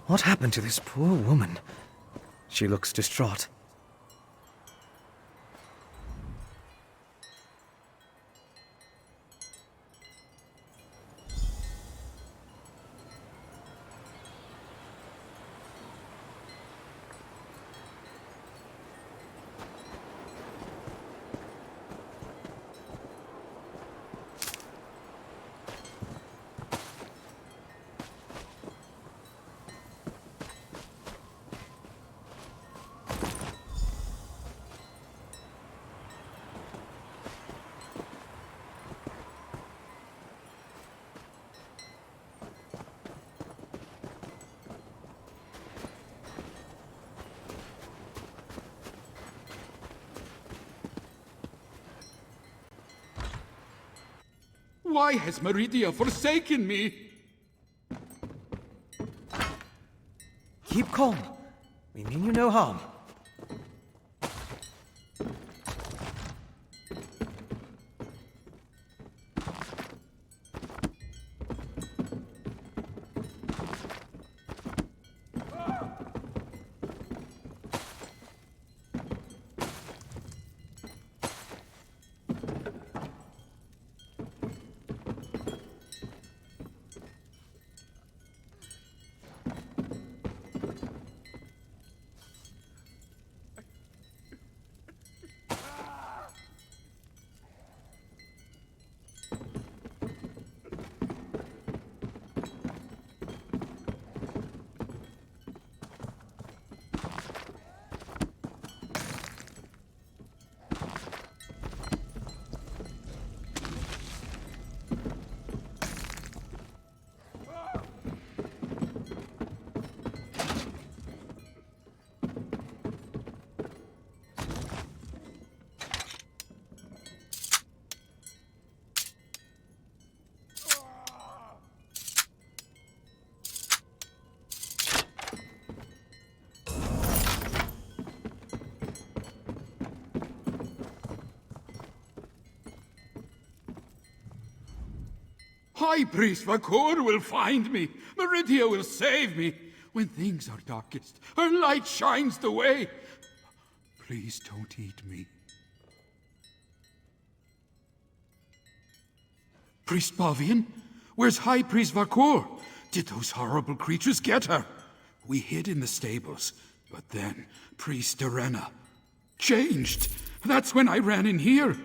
T: What happened to this poor woman? She looks distraught.
V: Why has Meridia forsaken me?
T: Keep calm. We mean you no harm.
V: High Priest Vakor will find me. Meridia will save me. When things are darkest, her light shines the way. Please don't eat me. Priest Bavian? Where's High Priest Vakor? Did those horrible creatures get her? We hid in the stables, but then Priest Arena changed. That's when I ran in here.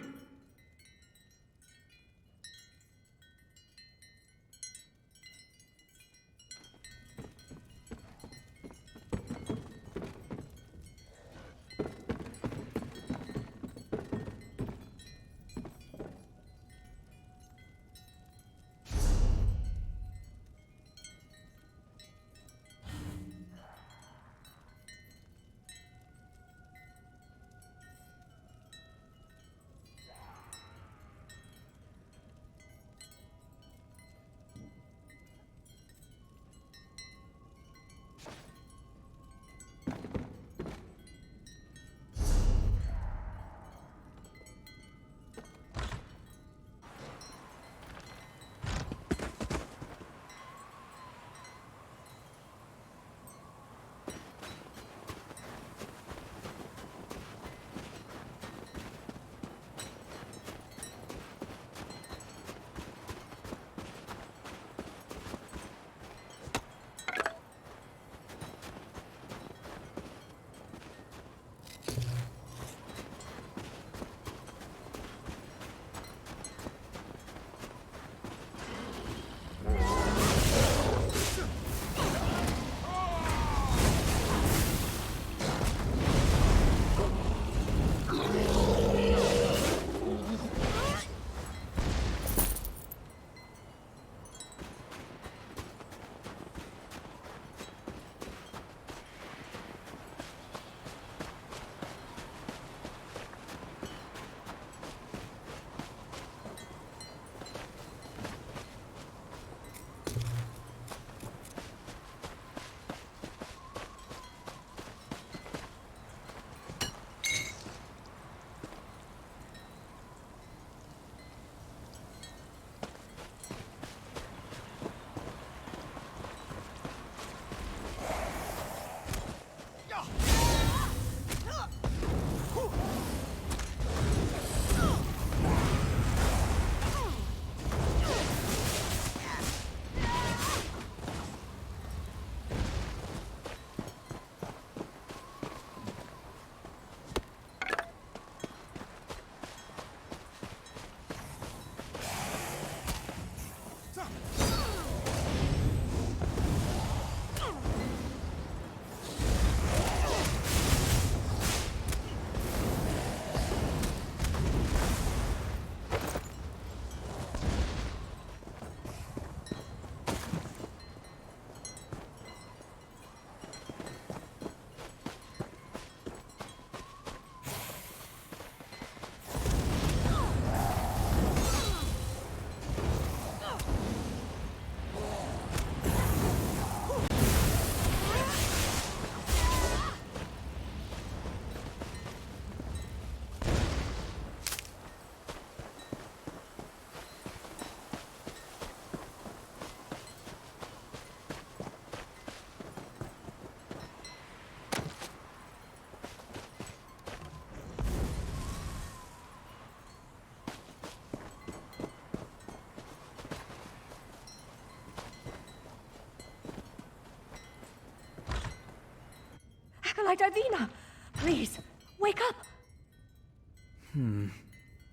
L: Acolyte Ivina! Please, wake up!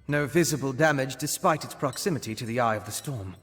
T: No visible damage despite its proximity to the Eye of the Storm.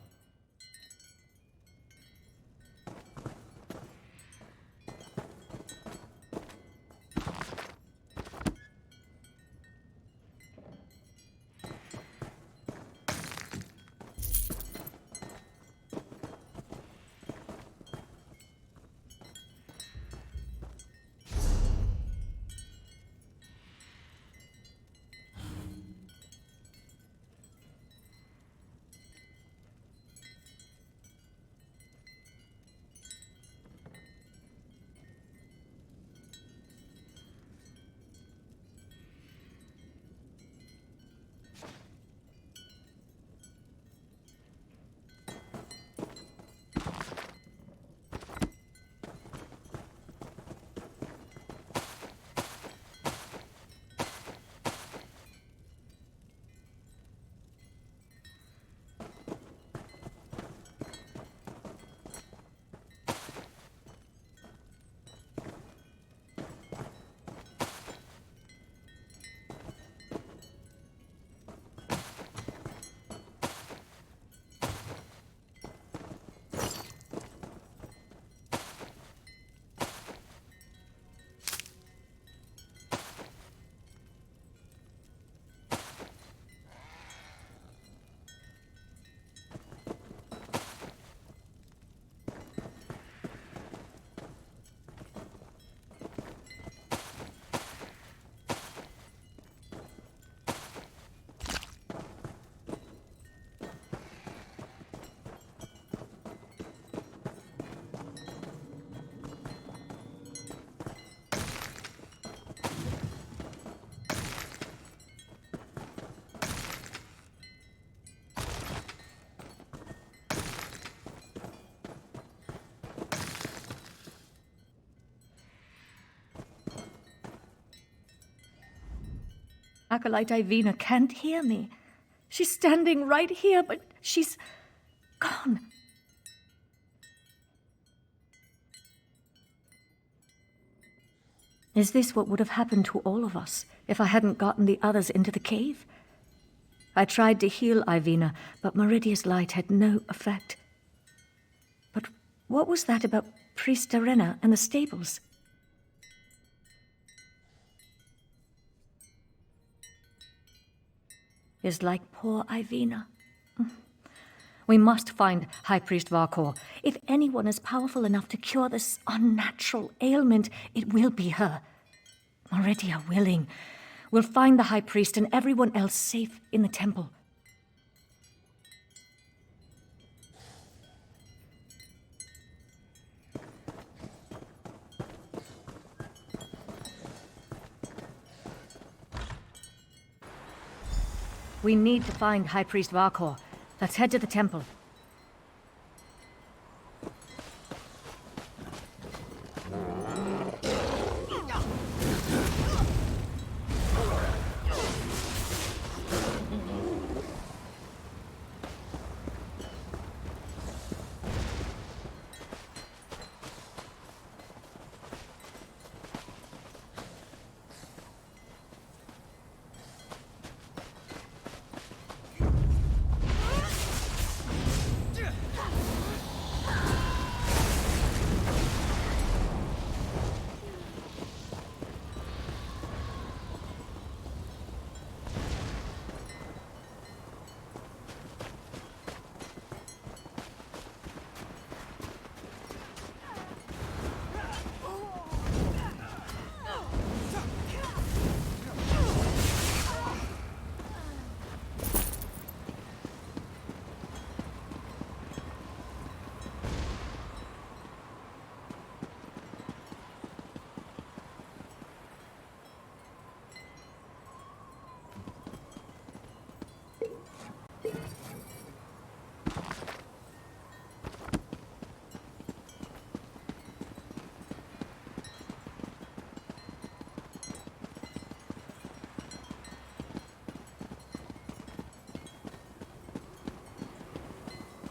L: Acolyte Ivina can't hear me. She's standing right here, but she's gone. Is this what would have happened to all of us if I hadn't gotten the others into the cave? I tried to heal Ivina, but Meridia's light had no effect. But what was that about Priest Arena and the stables? Is like poor Ivina. We must find High Priest Varkor. If anyone is powerful enough to cure this unnatural ailment, it will be her. Meridia willing, we'll find the High Priest and everyone else safe in the temple. We need to find High Priest Varkor. Let's head to the temple.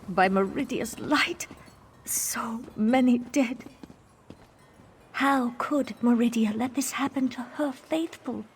L: By Meridia's light, so many dead. How could Meridia let this happen to her faithful?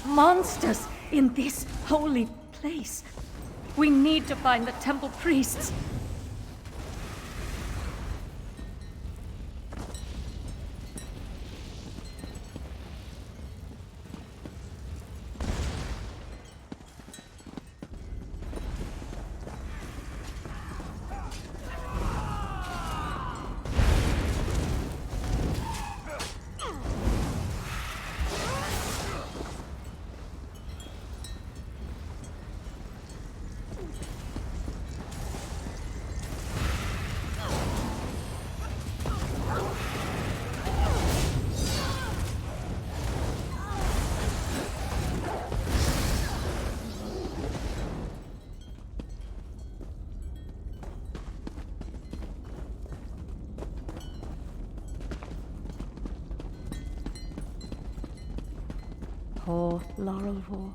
L: Monsters in this holy place. We need to find the temple priests. Poor Laurelvor.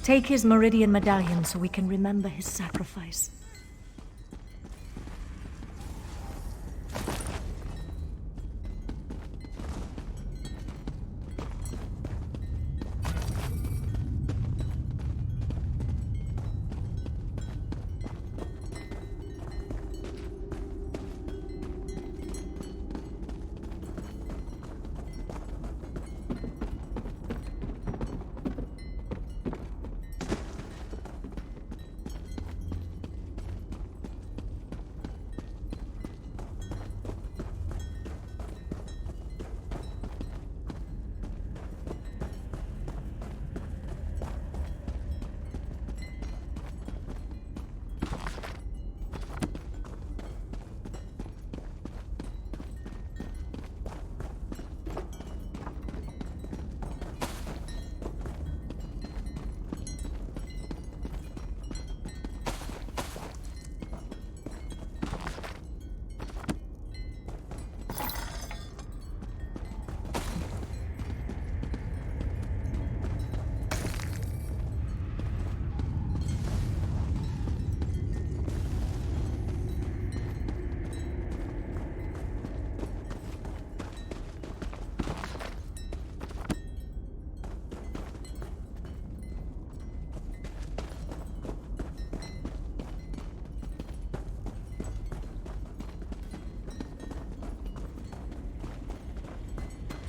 L: Take his Meridian medallion so we can remember his sacrifice.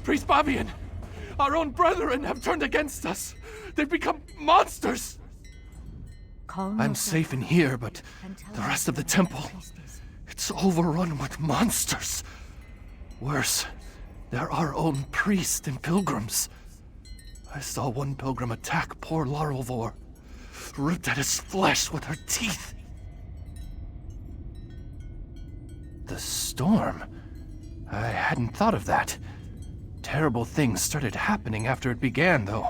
E: Priest Bavian! Our own brethren have turned against us! They've become monsters! I'm safe in here, but the rest of the temple, it's overrun with monsters. Worse, they're our own priests and pilgrims. I saw one pilgrim attack poor Larolvor, ripped at his flesh with her teeth. The storm? I hadn't thought of that. Terrible things started happening after it began, though.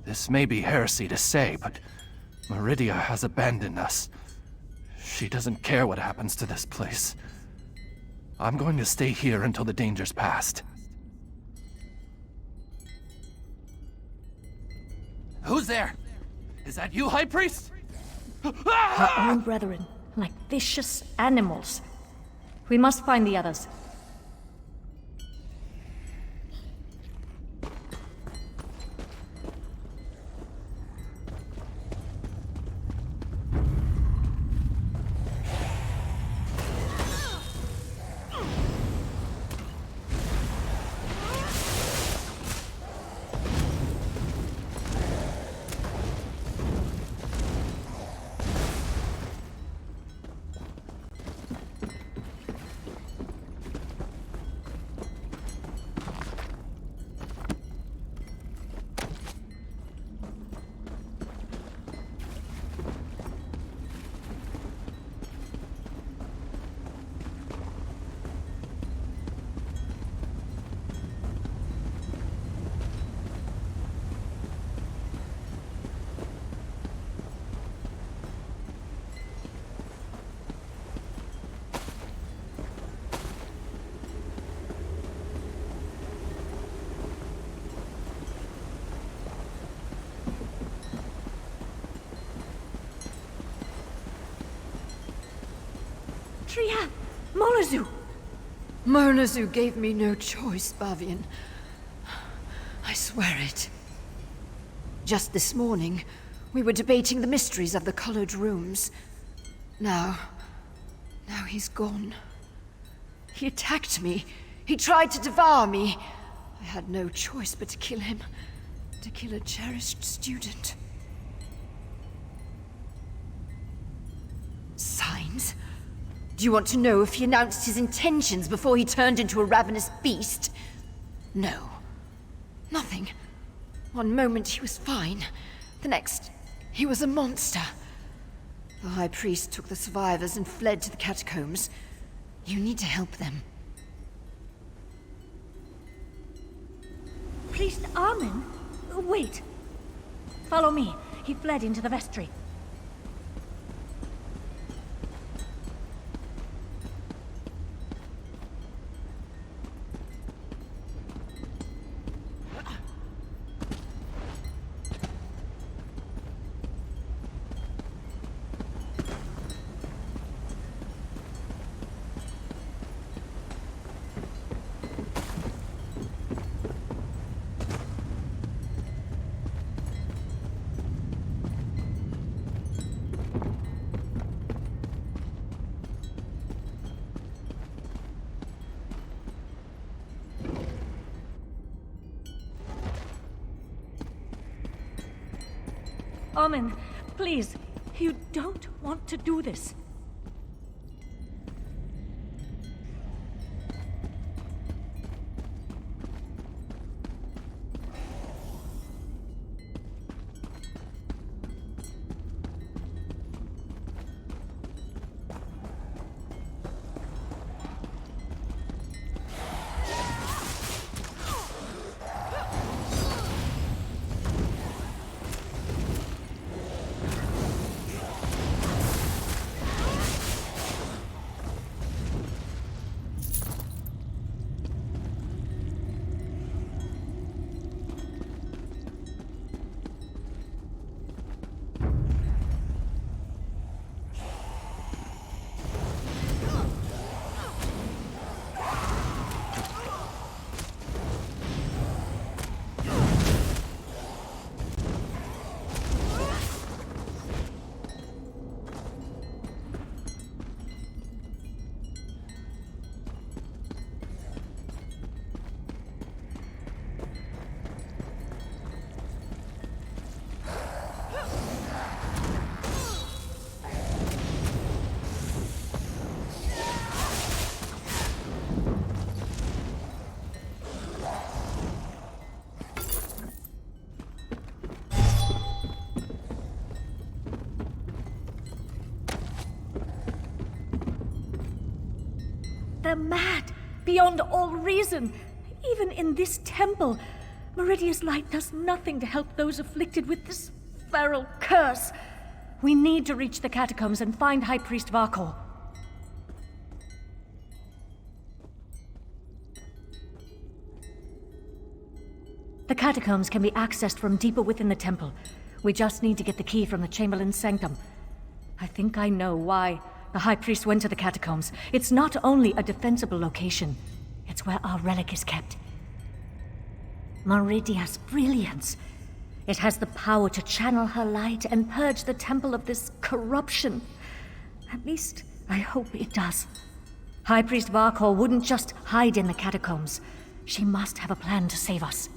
E: This may be heresy to say, but Meridia has abandoned us. She doesn't care what happens to this place. I'm going to stay here until the danger's past. Who's there? Is that you, High Priest?
L: Our own brethren, like vicious animals. We must find the others.
I: Trian! Molazu! Molazu gave me no choice, Bavian. I swear it. Just this morning, we were debating the mysteries of the colored rooms. Now he's gone. He attacked me. He tried to devour me. I had no choice but to kill him. To kill a cherished student. Signs? Do you want to know if he announced his intentions before he turned into a ravenous beast? No. Nothing. One moment he was fine. The next, he was a monster. The High Priest took the survivors and fled to the catacombs. You need to help them.
L: Priest Armin? Wait. Follow me. He fled into the vestry. Armin, please, you don't want to do this. They're mad, beyond all reason. Even in this temple, Meridia's light does nothing to help those afflicted with this feral curse. We need to reach the catacombs and find High Priest Varkor. The catacombs can be accessed from deeper within the temple. We just need to get the key from the Chamberlain's sanctum. I think I know why the High Priest went to the catacombs. It's not only a defensible location, it's where our relic is kept. Meridia's brilliance. It has the power to channel her light and purge the temple of this corruption. At least, I hope it does. High Priest Varkor wouldn't just hide in the catacombs. She must have a plan to save us.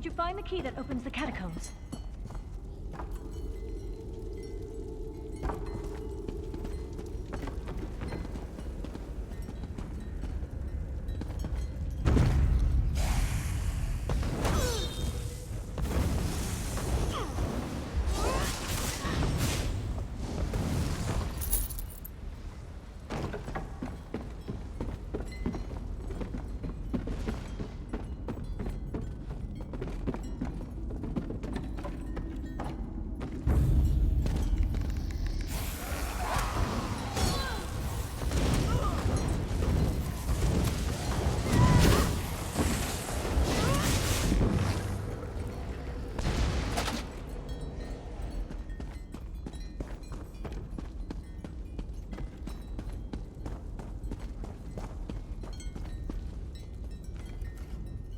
L: you find the key that opens the catacombs?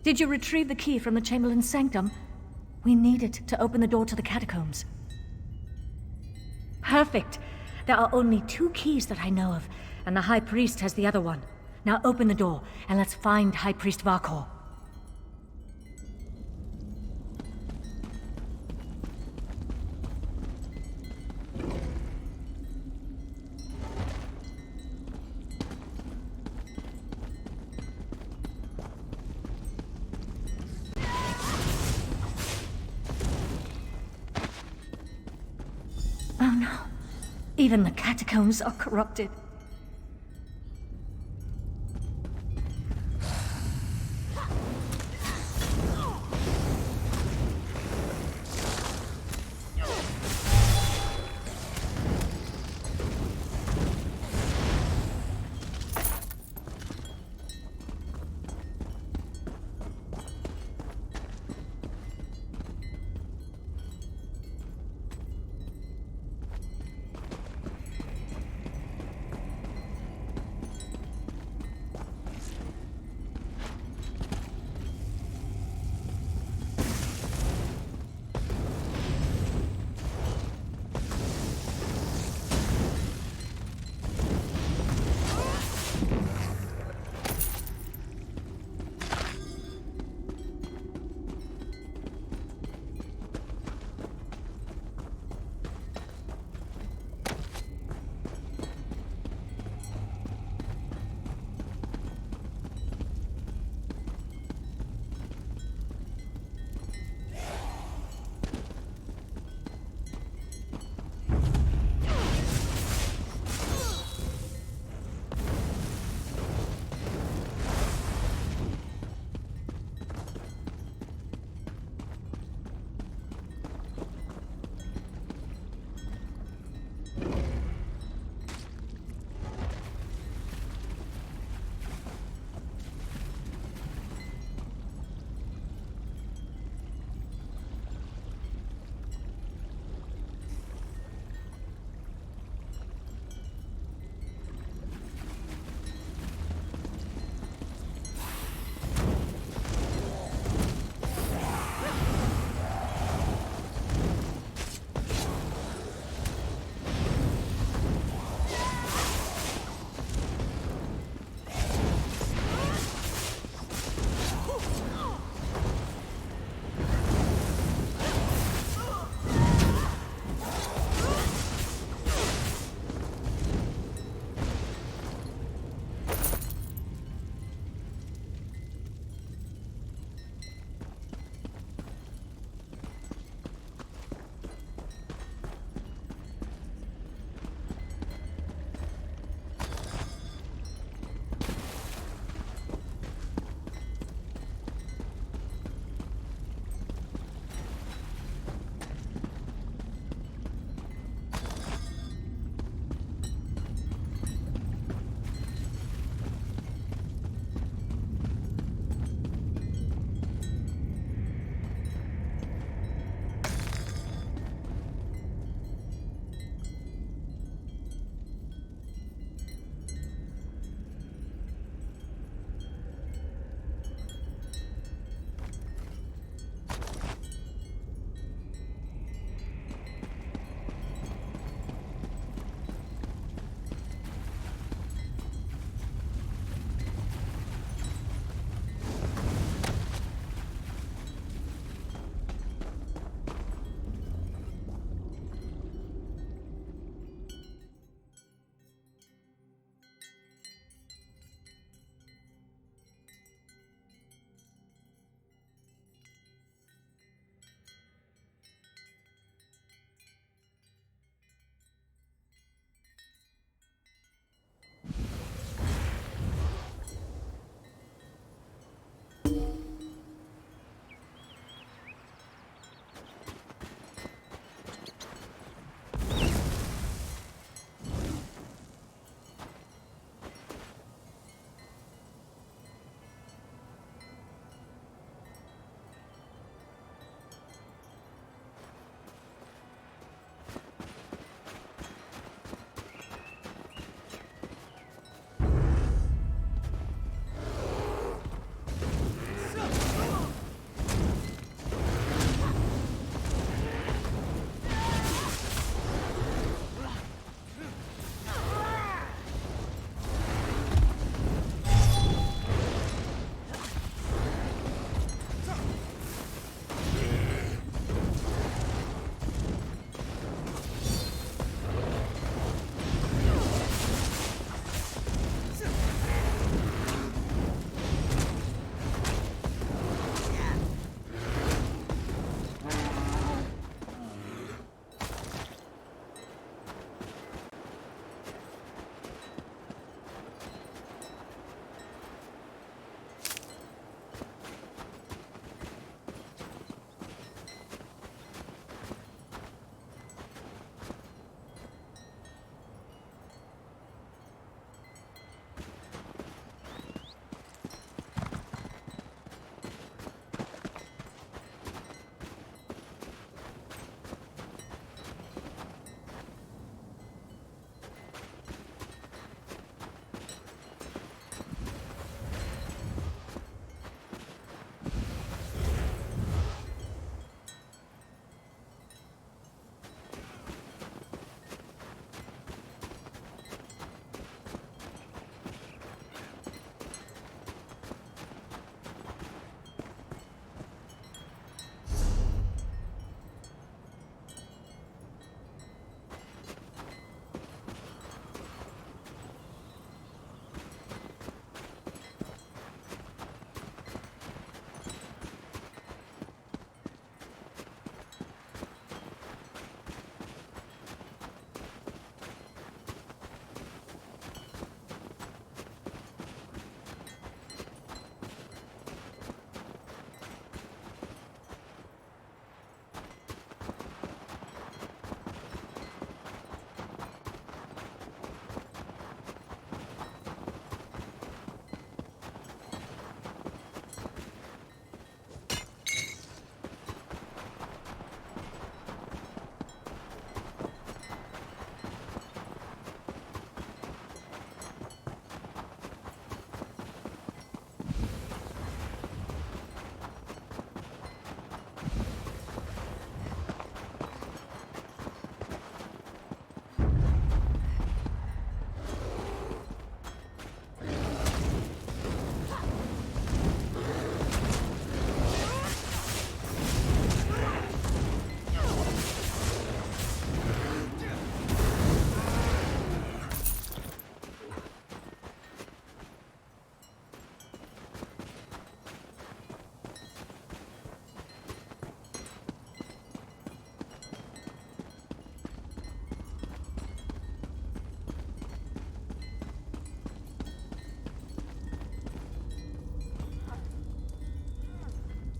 L: Did you retrieve the key from the Chamberlain's sanctum? We need it to open the door to the catacombs. Perfect! There are only 2 keys that I know of, and the High Priest has the other one. Now open the door, and let's find High Priest Varkor. Oh no. Even the catacombs are corrupted.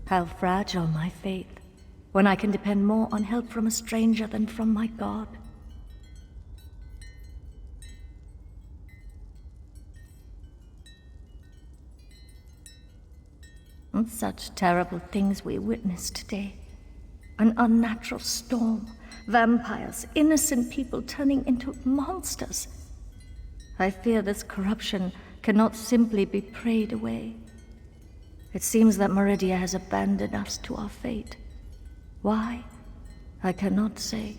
L: How fragile my faith, when I can depend more on help from a stranger than from my God. And such terrible things we witnessed today. An unnatural storm, vampires, innocent people turning into monsters. I fear this corruption cannot simply be prayed away. It seems that Meridia has abandoned us to our fate. Why? I cannot say.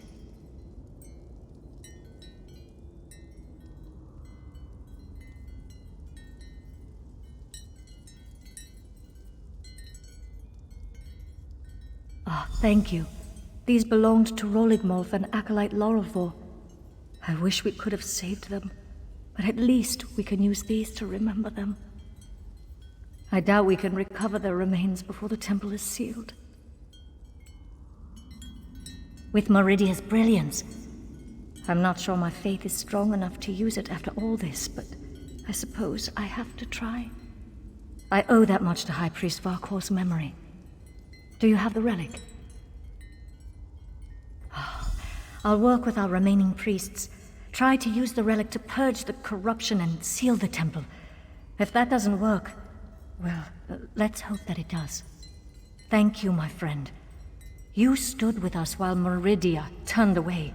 L: Ah, thank you. These belonged to Roligmolf and Acolyte Lorelfor. I wish we could have saved them, but at least we can use these to remember them. I doubt we can recover their remains before the temple is sealed. With Meridia's brilliance, I'm not sure my faith is strong enough to use it after all this, but I suppose I have to try. I owe that much to High Priest Varkor's memory. Do you have the relic? I'll work with our remaining priests. Try to use the relic to purge the corruption and seal the temple. If that doesn't work, well, let's hope that it does. Thank you, my friend. You stood with us while Meridia turned away.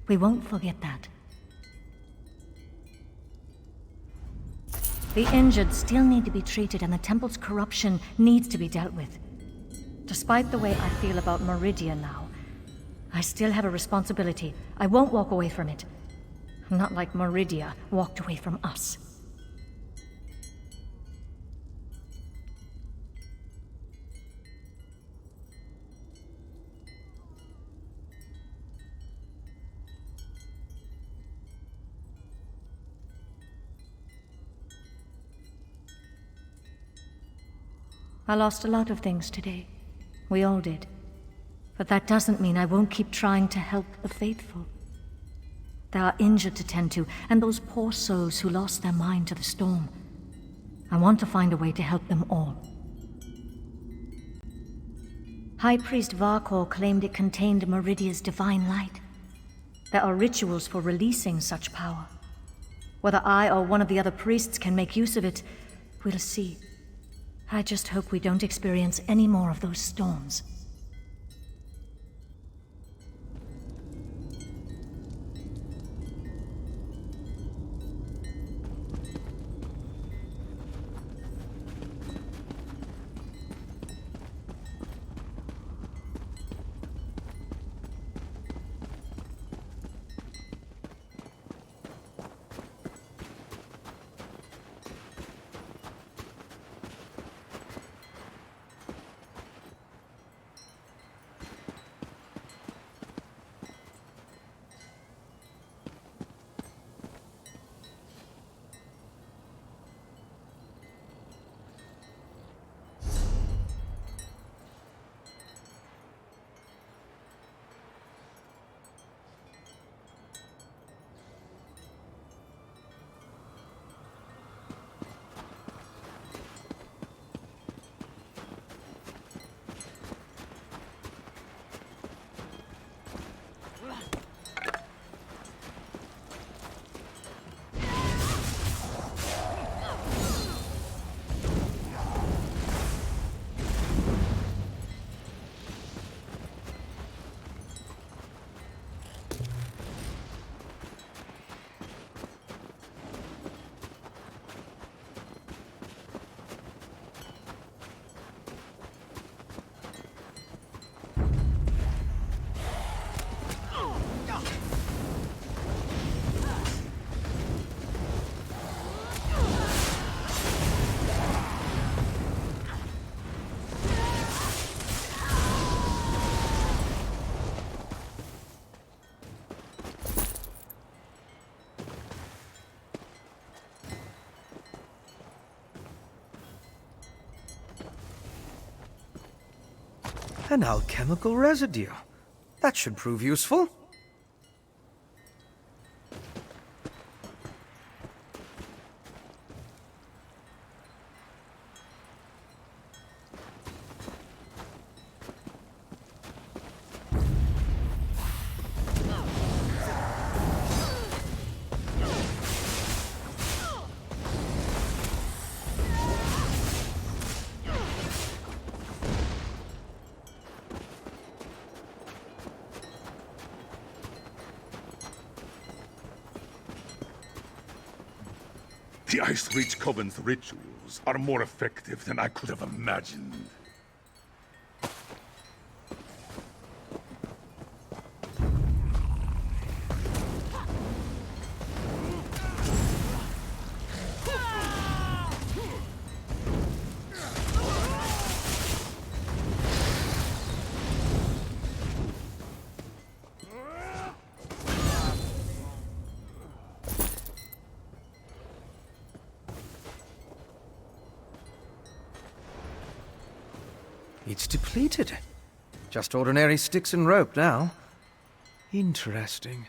L: We won't forget that. The injured still need to be treated, and the temple's corruption needs to be dealt with. Despite the way I feel about Meridia now, I still have a responsibility. I won't walk away from it. Not like Meridia walked away from us. I lost a lot of things today. We all did. But that doesn't mean I won't keep trying to help the faithful. There are injured to tend to, and those poor souls who lost their mind to the storm. I want to find a way to help them all. High Priest Varkor claimed it contained Meridia's divine light. There are rituals for releasing such power. Whether I or one of the other priests can make use of it, we'll see. I just hope we don't experience any more of those storms.
T: An alchemical residue. That should prove useful.
D: The Ice Reach Coven's rituals are more effective than I could have imagined.
T: It's depleted. Just ordinary sticks and rope now. Interesting.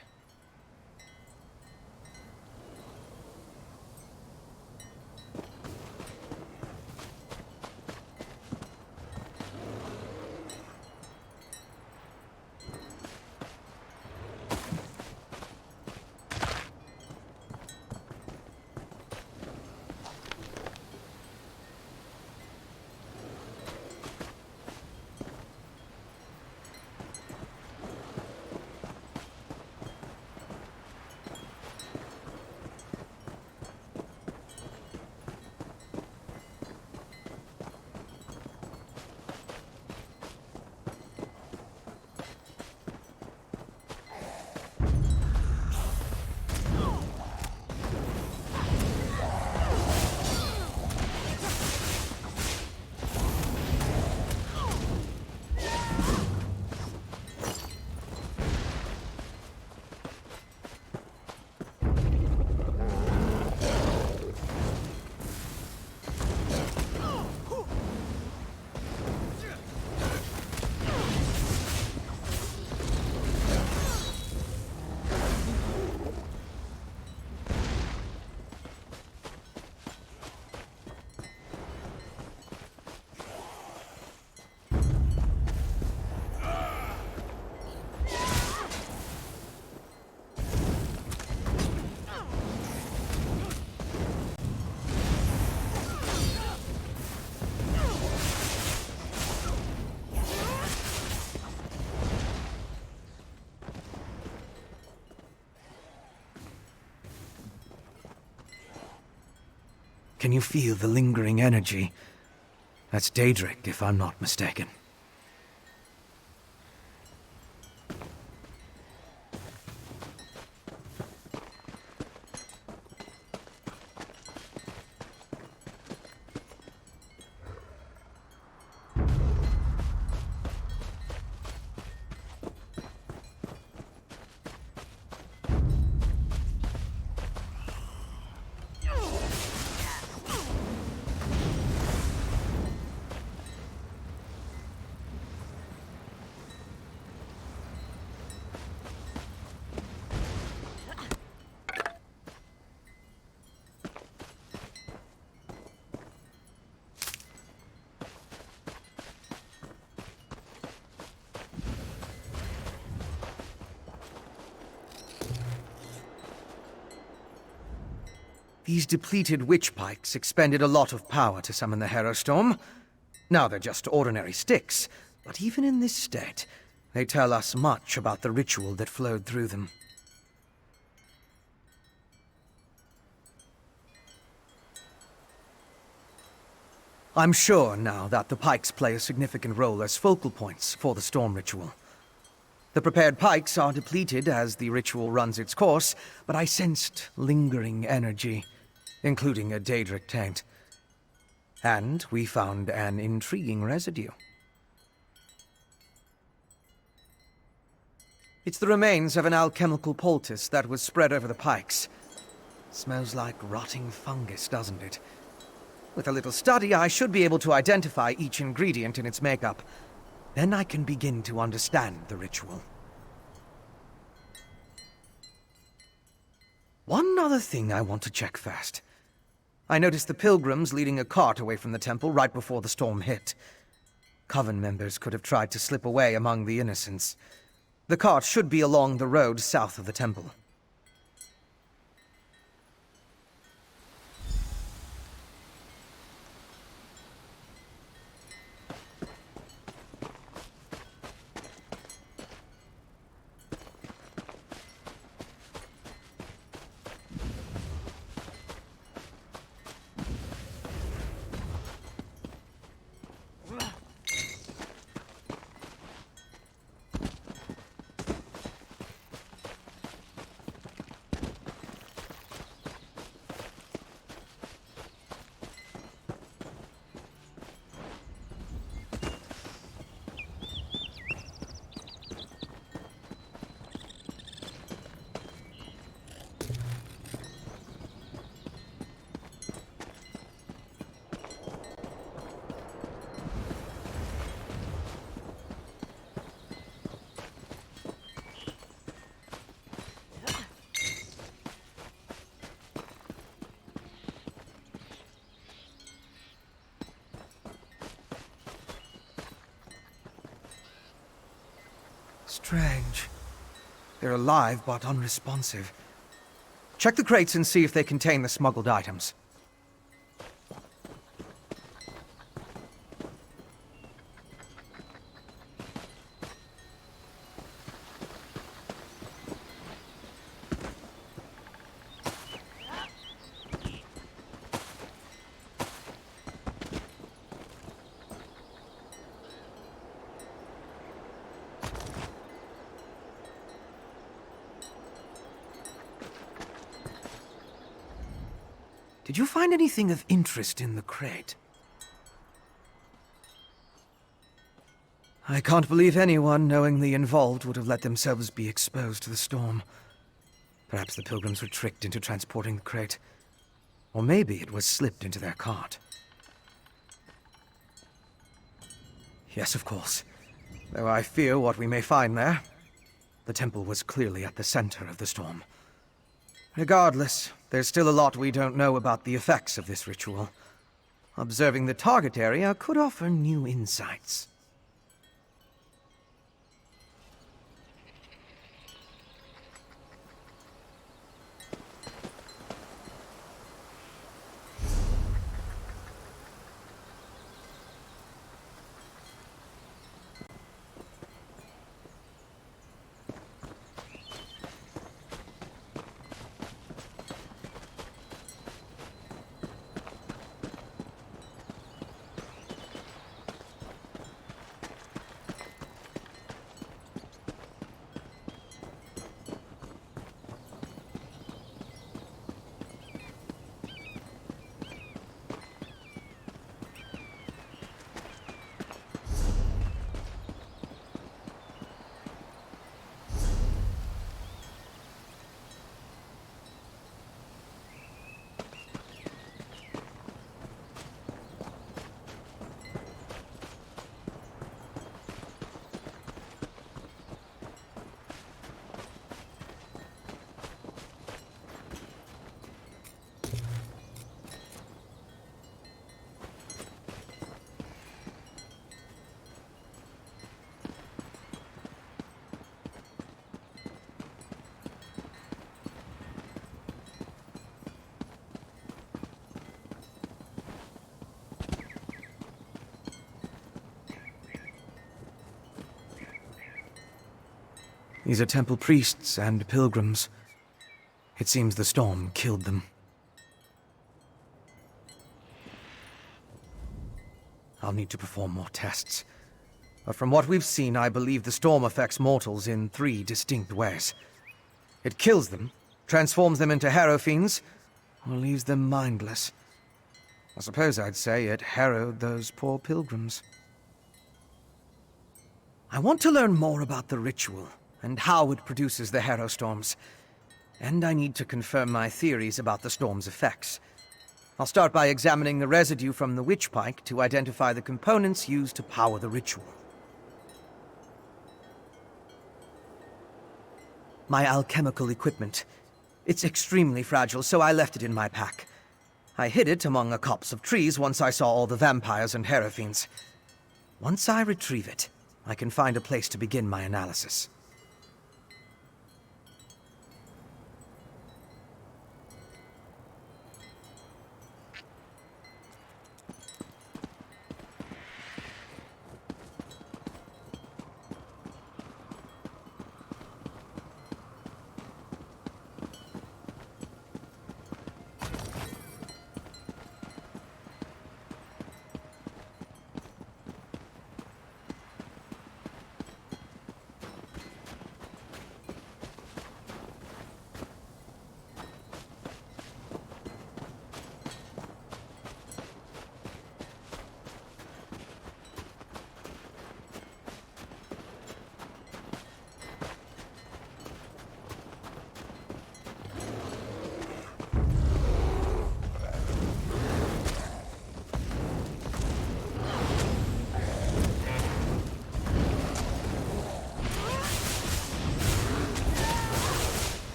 T: Can you feel the lingering energy? That's Daedric, if I'm not mistaken. These depleted witch pikes expended a lot of power to summon the Harrowstorm. Now they're just ordinary sticks, but even in this state, they tell us much about the ritual that flowed through them. I'm sure now that the pikes play a significant role as focal points for the storm ritual. The prepared pikes are depleted as the ritual runs its course, but I sensed lingering energy, including a Daedric taint. And we found an intriguing residue. It's the remains of an alchemical poultice that was spread over the pikes. Smells like rotting fungus, doesn't it? With a little study, I should be able to identify each ingredient in its makeup. Then I can begin to understand the ritual. One other thing I want to check first. I noticed the pilgrims leading a cart away from the temple right before the storm hit. Coven members could have tried to slip away among the innocents. The cart should be along the road south of the temple. Strange. They're alive but unresponsive. Check the crates and see if they contain the smuggled items. Did you find anything of interest in the crate? I can't believe anyone knowingly involved would have let themselves be exposed to the storm. Perhaps the pilgrims were tricked into transporting the crate. Or maybe it was slipped into their cart. Yes, of course. Though I fear what we may find there. The temple was clearly at the center of the storm. Regardless, there's still a lot we don't know about the effects of this ritual. Observing the target area could offer new insights. These are temple priests and pilgrims. It seems the storm killed them. I'll need to perform more tests. But from what we've seen, I believe the storm affects mortals in 3 distinct ways. It kills them, transforms them into harrow fiends, or leaves them mindless. I suppose I'd say it harrowed those poor pilgrims. I want to learn more about the ritual and how it produces the harrow storms. And I need to confirm my theories about the storm's effects. I'll start by examining the residue from the witch pike to identify the components used to power the ritual. My alchemical equipment. It's extremely fragile, so I left it in my pack. I hid it among a copse of trees once I saw all the vampires and harrow fiends. Once I retrieve it, I can find a place to begin my analysis.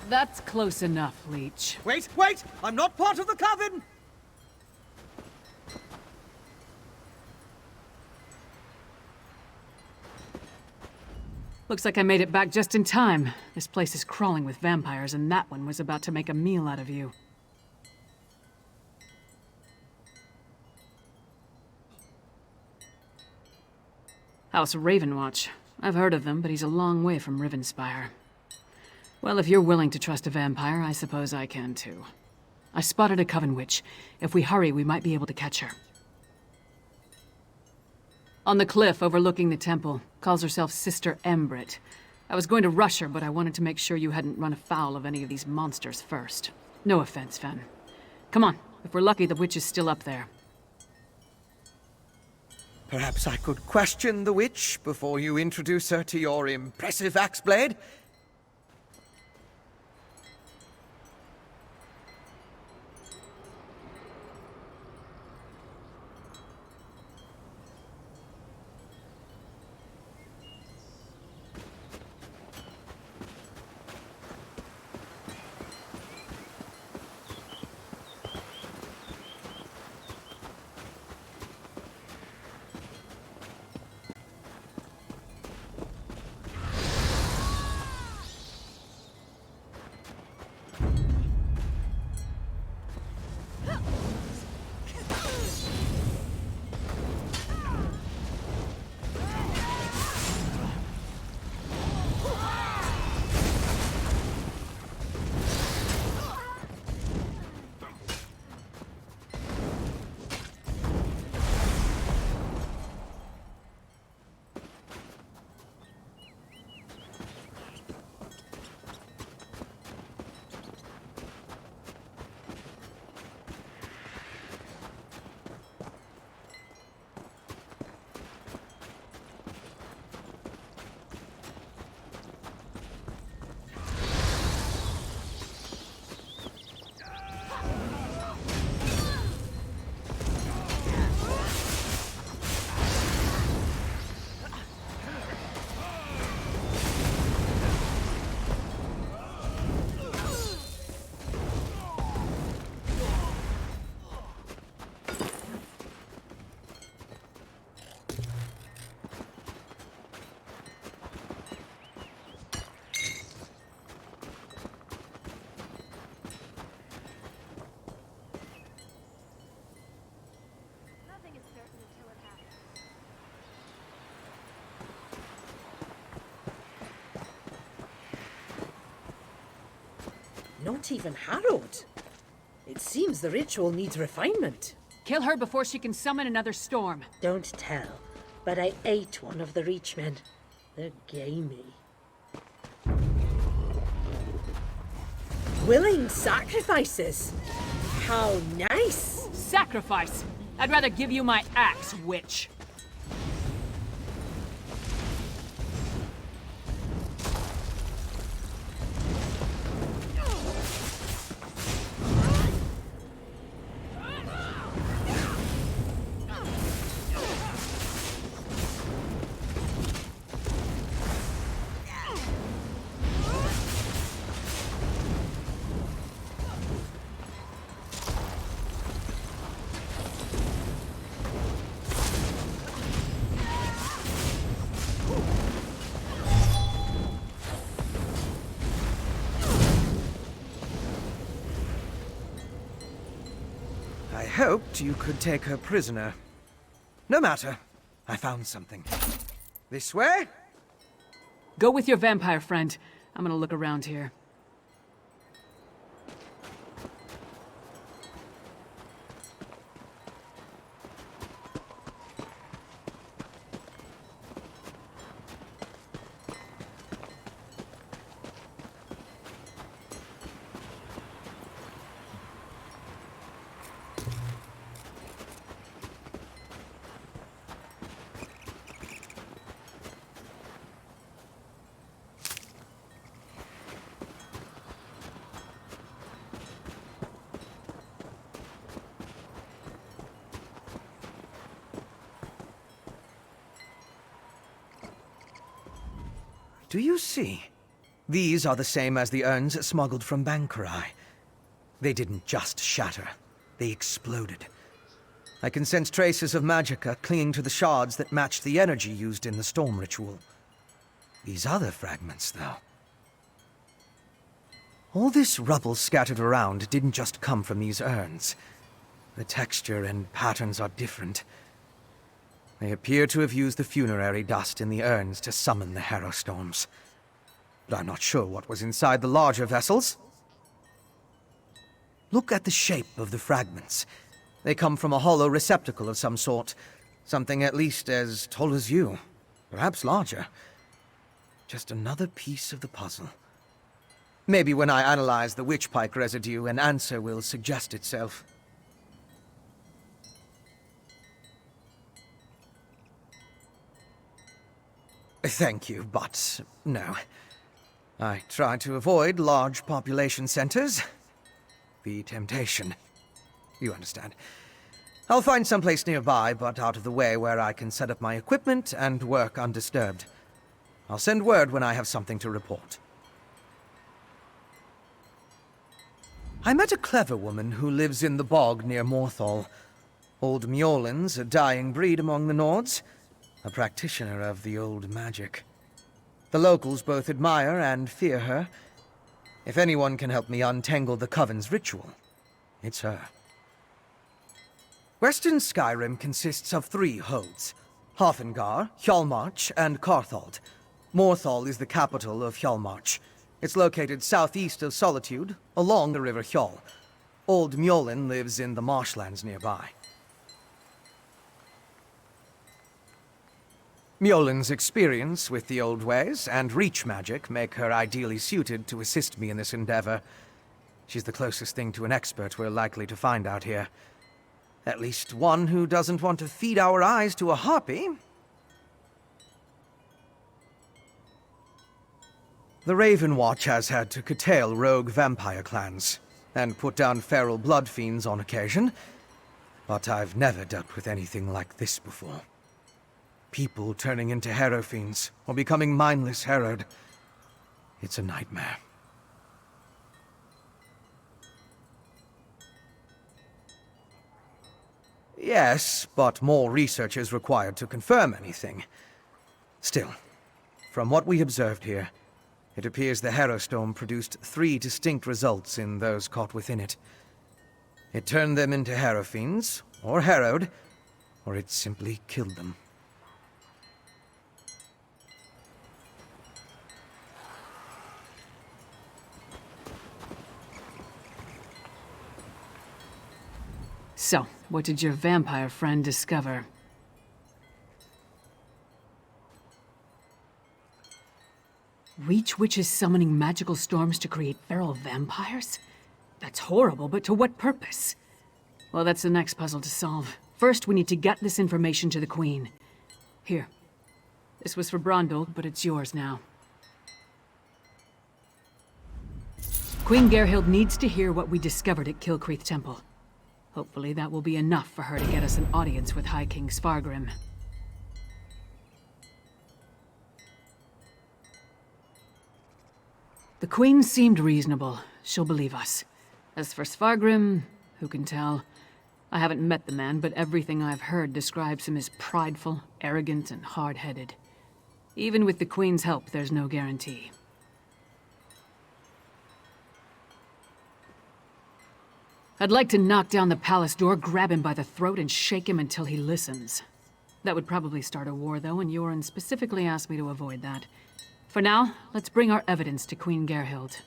S: That's close enough, Leech.
T: Wait, wait! I'm not part of the coven!
S: Looks like I made it back just in time. This place is crawling with vampires, and that one was about to make a meal out of you. House Ravenwatch. I've heard of them, but he's a long way from Rivenspire. Well, if you're willing to trust a vampire, I suppose I can too. I spotted a coven witch. If we hurry, we might be able to catch her. On the cliff overlooking the temple. Calls herself Sister Embrit. I was going to rush her, but I wanted to make sure you hadn't run afoul of any of these monsters first. No offense, Fen. Come on. If we're lucky, the witch is still up there.
T: Perhaps I could question the witch before you introduce her to your impressive axe blade?
H: Not even harrowed. It seems the ritual needs refinement.
S: Kill her before she can summon another storm.
H: Don't tell, but I ate one of the Reachmen. They're gamey. Willing sacrifices. How nice!
S: Sacrifice! I'd rather give you my axe, witch.
T: I hoped you could take her prisoner. No matter. I found something. This way?
S: Go with your vampire friend. I'm gonna look around here.
T: Do you see? These are the same as the urns smuggled from Bankarai. They didn't just shatter, they exploded. I can sense traces of magicka clinging to the shards that matched the energy used in the storm ritual. These other fragments, though. All this rubble scattered around didn't just come from these urns. The texture and patterns are different. They appear to have used the funerary dust in the urns to summon the Harrow Storms. But I'm not sure what was inside the larger vessels. Look at the shape of the fragments. They come from a hollow receptacle of some sort. Something at least as tall as you. Perhaps larger. Just another piece of the puzzle. Maybe when I analyze the witchpike residue, an answer will suggest itself. Thank you, but no. I try to avoid large population centers. The temptation. You understand. I'll find someplace nearby, but out of the way where I can set up my equipment and work undisturbed. I'll send word when I have something to report. I met a clever woman who lives in the bog near Morthal. Old Mjolnir's a dying breed among the Nords, a practitioner of the old magic. The locals both admire and fear her. If anyone can help me untangle the Coven's ritual, it's her. Western Skyrim consists of 3 holds: Hafengar, Hjalmarch, and Carthald. Morthal is the capital of Hjalmarch. It's located southeast of Solitude, along the River Hjal. Old Mjolnir lives in the marshlands nearby. Mjolnir's experience with the old ways and reach magic make her ideally suited to assist me in this endeavor. She's the closest thing to an expert we're likely to find out here. At least one who doesn't want to feed our eyes to a harpy. The Raven Watch has had to curtail rogue vampire clans, and put down feral blood fiends on occasion, but I've never dealt with anything like this before. People turning into Harrow fiends, or becoming mindless harrowed. It's a nightmare. Yes, but more research is required to confirm anything. Still, from what we observed here, it appears the Harrowstorm produced 3 distinct results in those caught within it. It turned them into Harrow fiends, or harrowed, or it simply killed them.
S: So, what did your vampire friend discover? Reach witches summoning magical storms to create feral vampires? That's horrible, but to what purpose? Well, that's the next puzzle to solve. First, we need to get this information to the Queen. Here. This was for Brondol, but it's yours now. Queen Gerhild needs to hear what we discovered at Kilcreath Temple. Hopefully that will be enough for her to get us an audience with High King Svargrim. The Queen seemed reasonable. She'll believe us. As for Svargrim, who can tell? I haven't met the man, but everything I've heard describes him as prideful, arrogant, and hard-headed. Even with the Queen's help, there's no guarantee. I'd like to knock down the palace door, grab him by the throat, and shake him until he listens. That would probably start a war, though, and Yoren specifically asked me to avoid that. For now, let's bring our evidence to Queen Gerhild.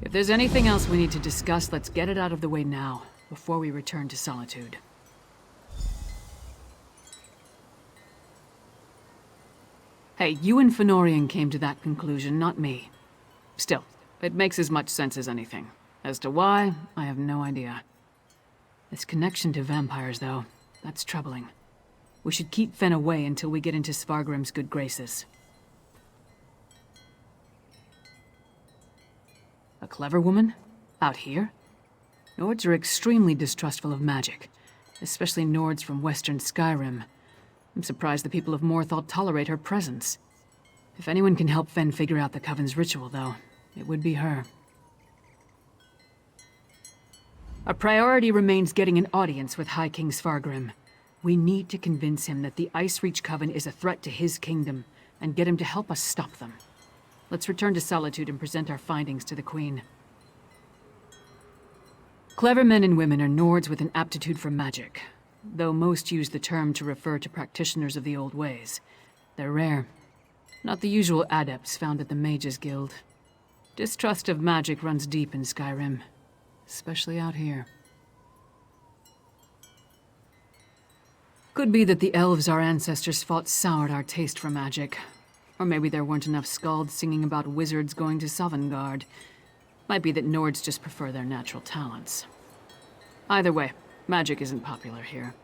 S: If there's anything else we need to discuss, let's get it out of the way now, before we return to Solitude. Hey, you and Fëanorian came to that conclusion, not me. Still, it makes as much sense as anything. As to why, I have no idea. This connection to vampires, though, that's troubling. We should keep Fen away until we get into Svargrim's good graces. A clever woman? Out here? Nords are extremely distrustful of magic, especially Nords from Western Skyrim. I'm surprised the people of Morthal tolerate her presence. If anyone can help Fen figure out the Coven's ritual, though, it would be her. Our priority remains getting an audience with High King Svargrim. We need to convince him that the Ice Reach Coven is a threat to his kingdom, and get him to help us stop them. Let's return to Solitude and present our findings to the Queen. Clever men and women are Nords with an aptitude for magic, though most use the term to refer to practitioners of the old ways. They're rare. Not the usual adepts found at the Mages Guild. Distrust of magic runs deep in Skyrim, especially out here. Could be that the elves our ancestors fought soured our taste for magic. Or maybe there weren't enough skalds singing about wizards going to Sovngarde. Might be that Nords just prefer their natural talents. Either way, magic isn't popular here.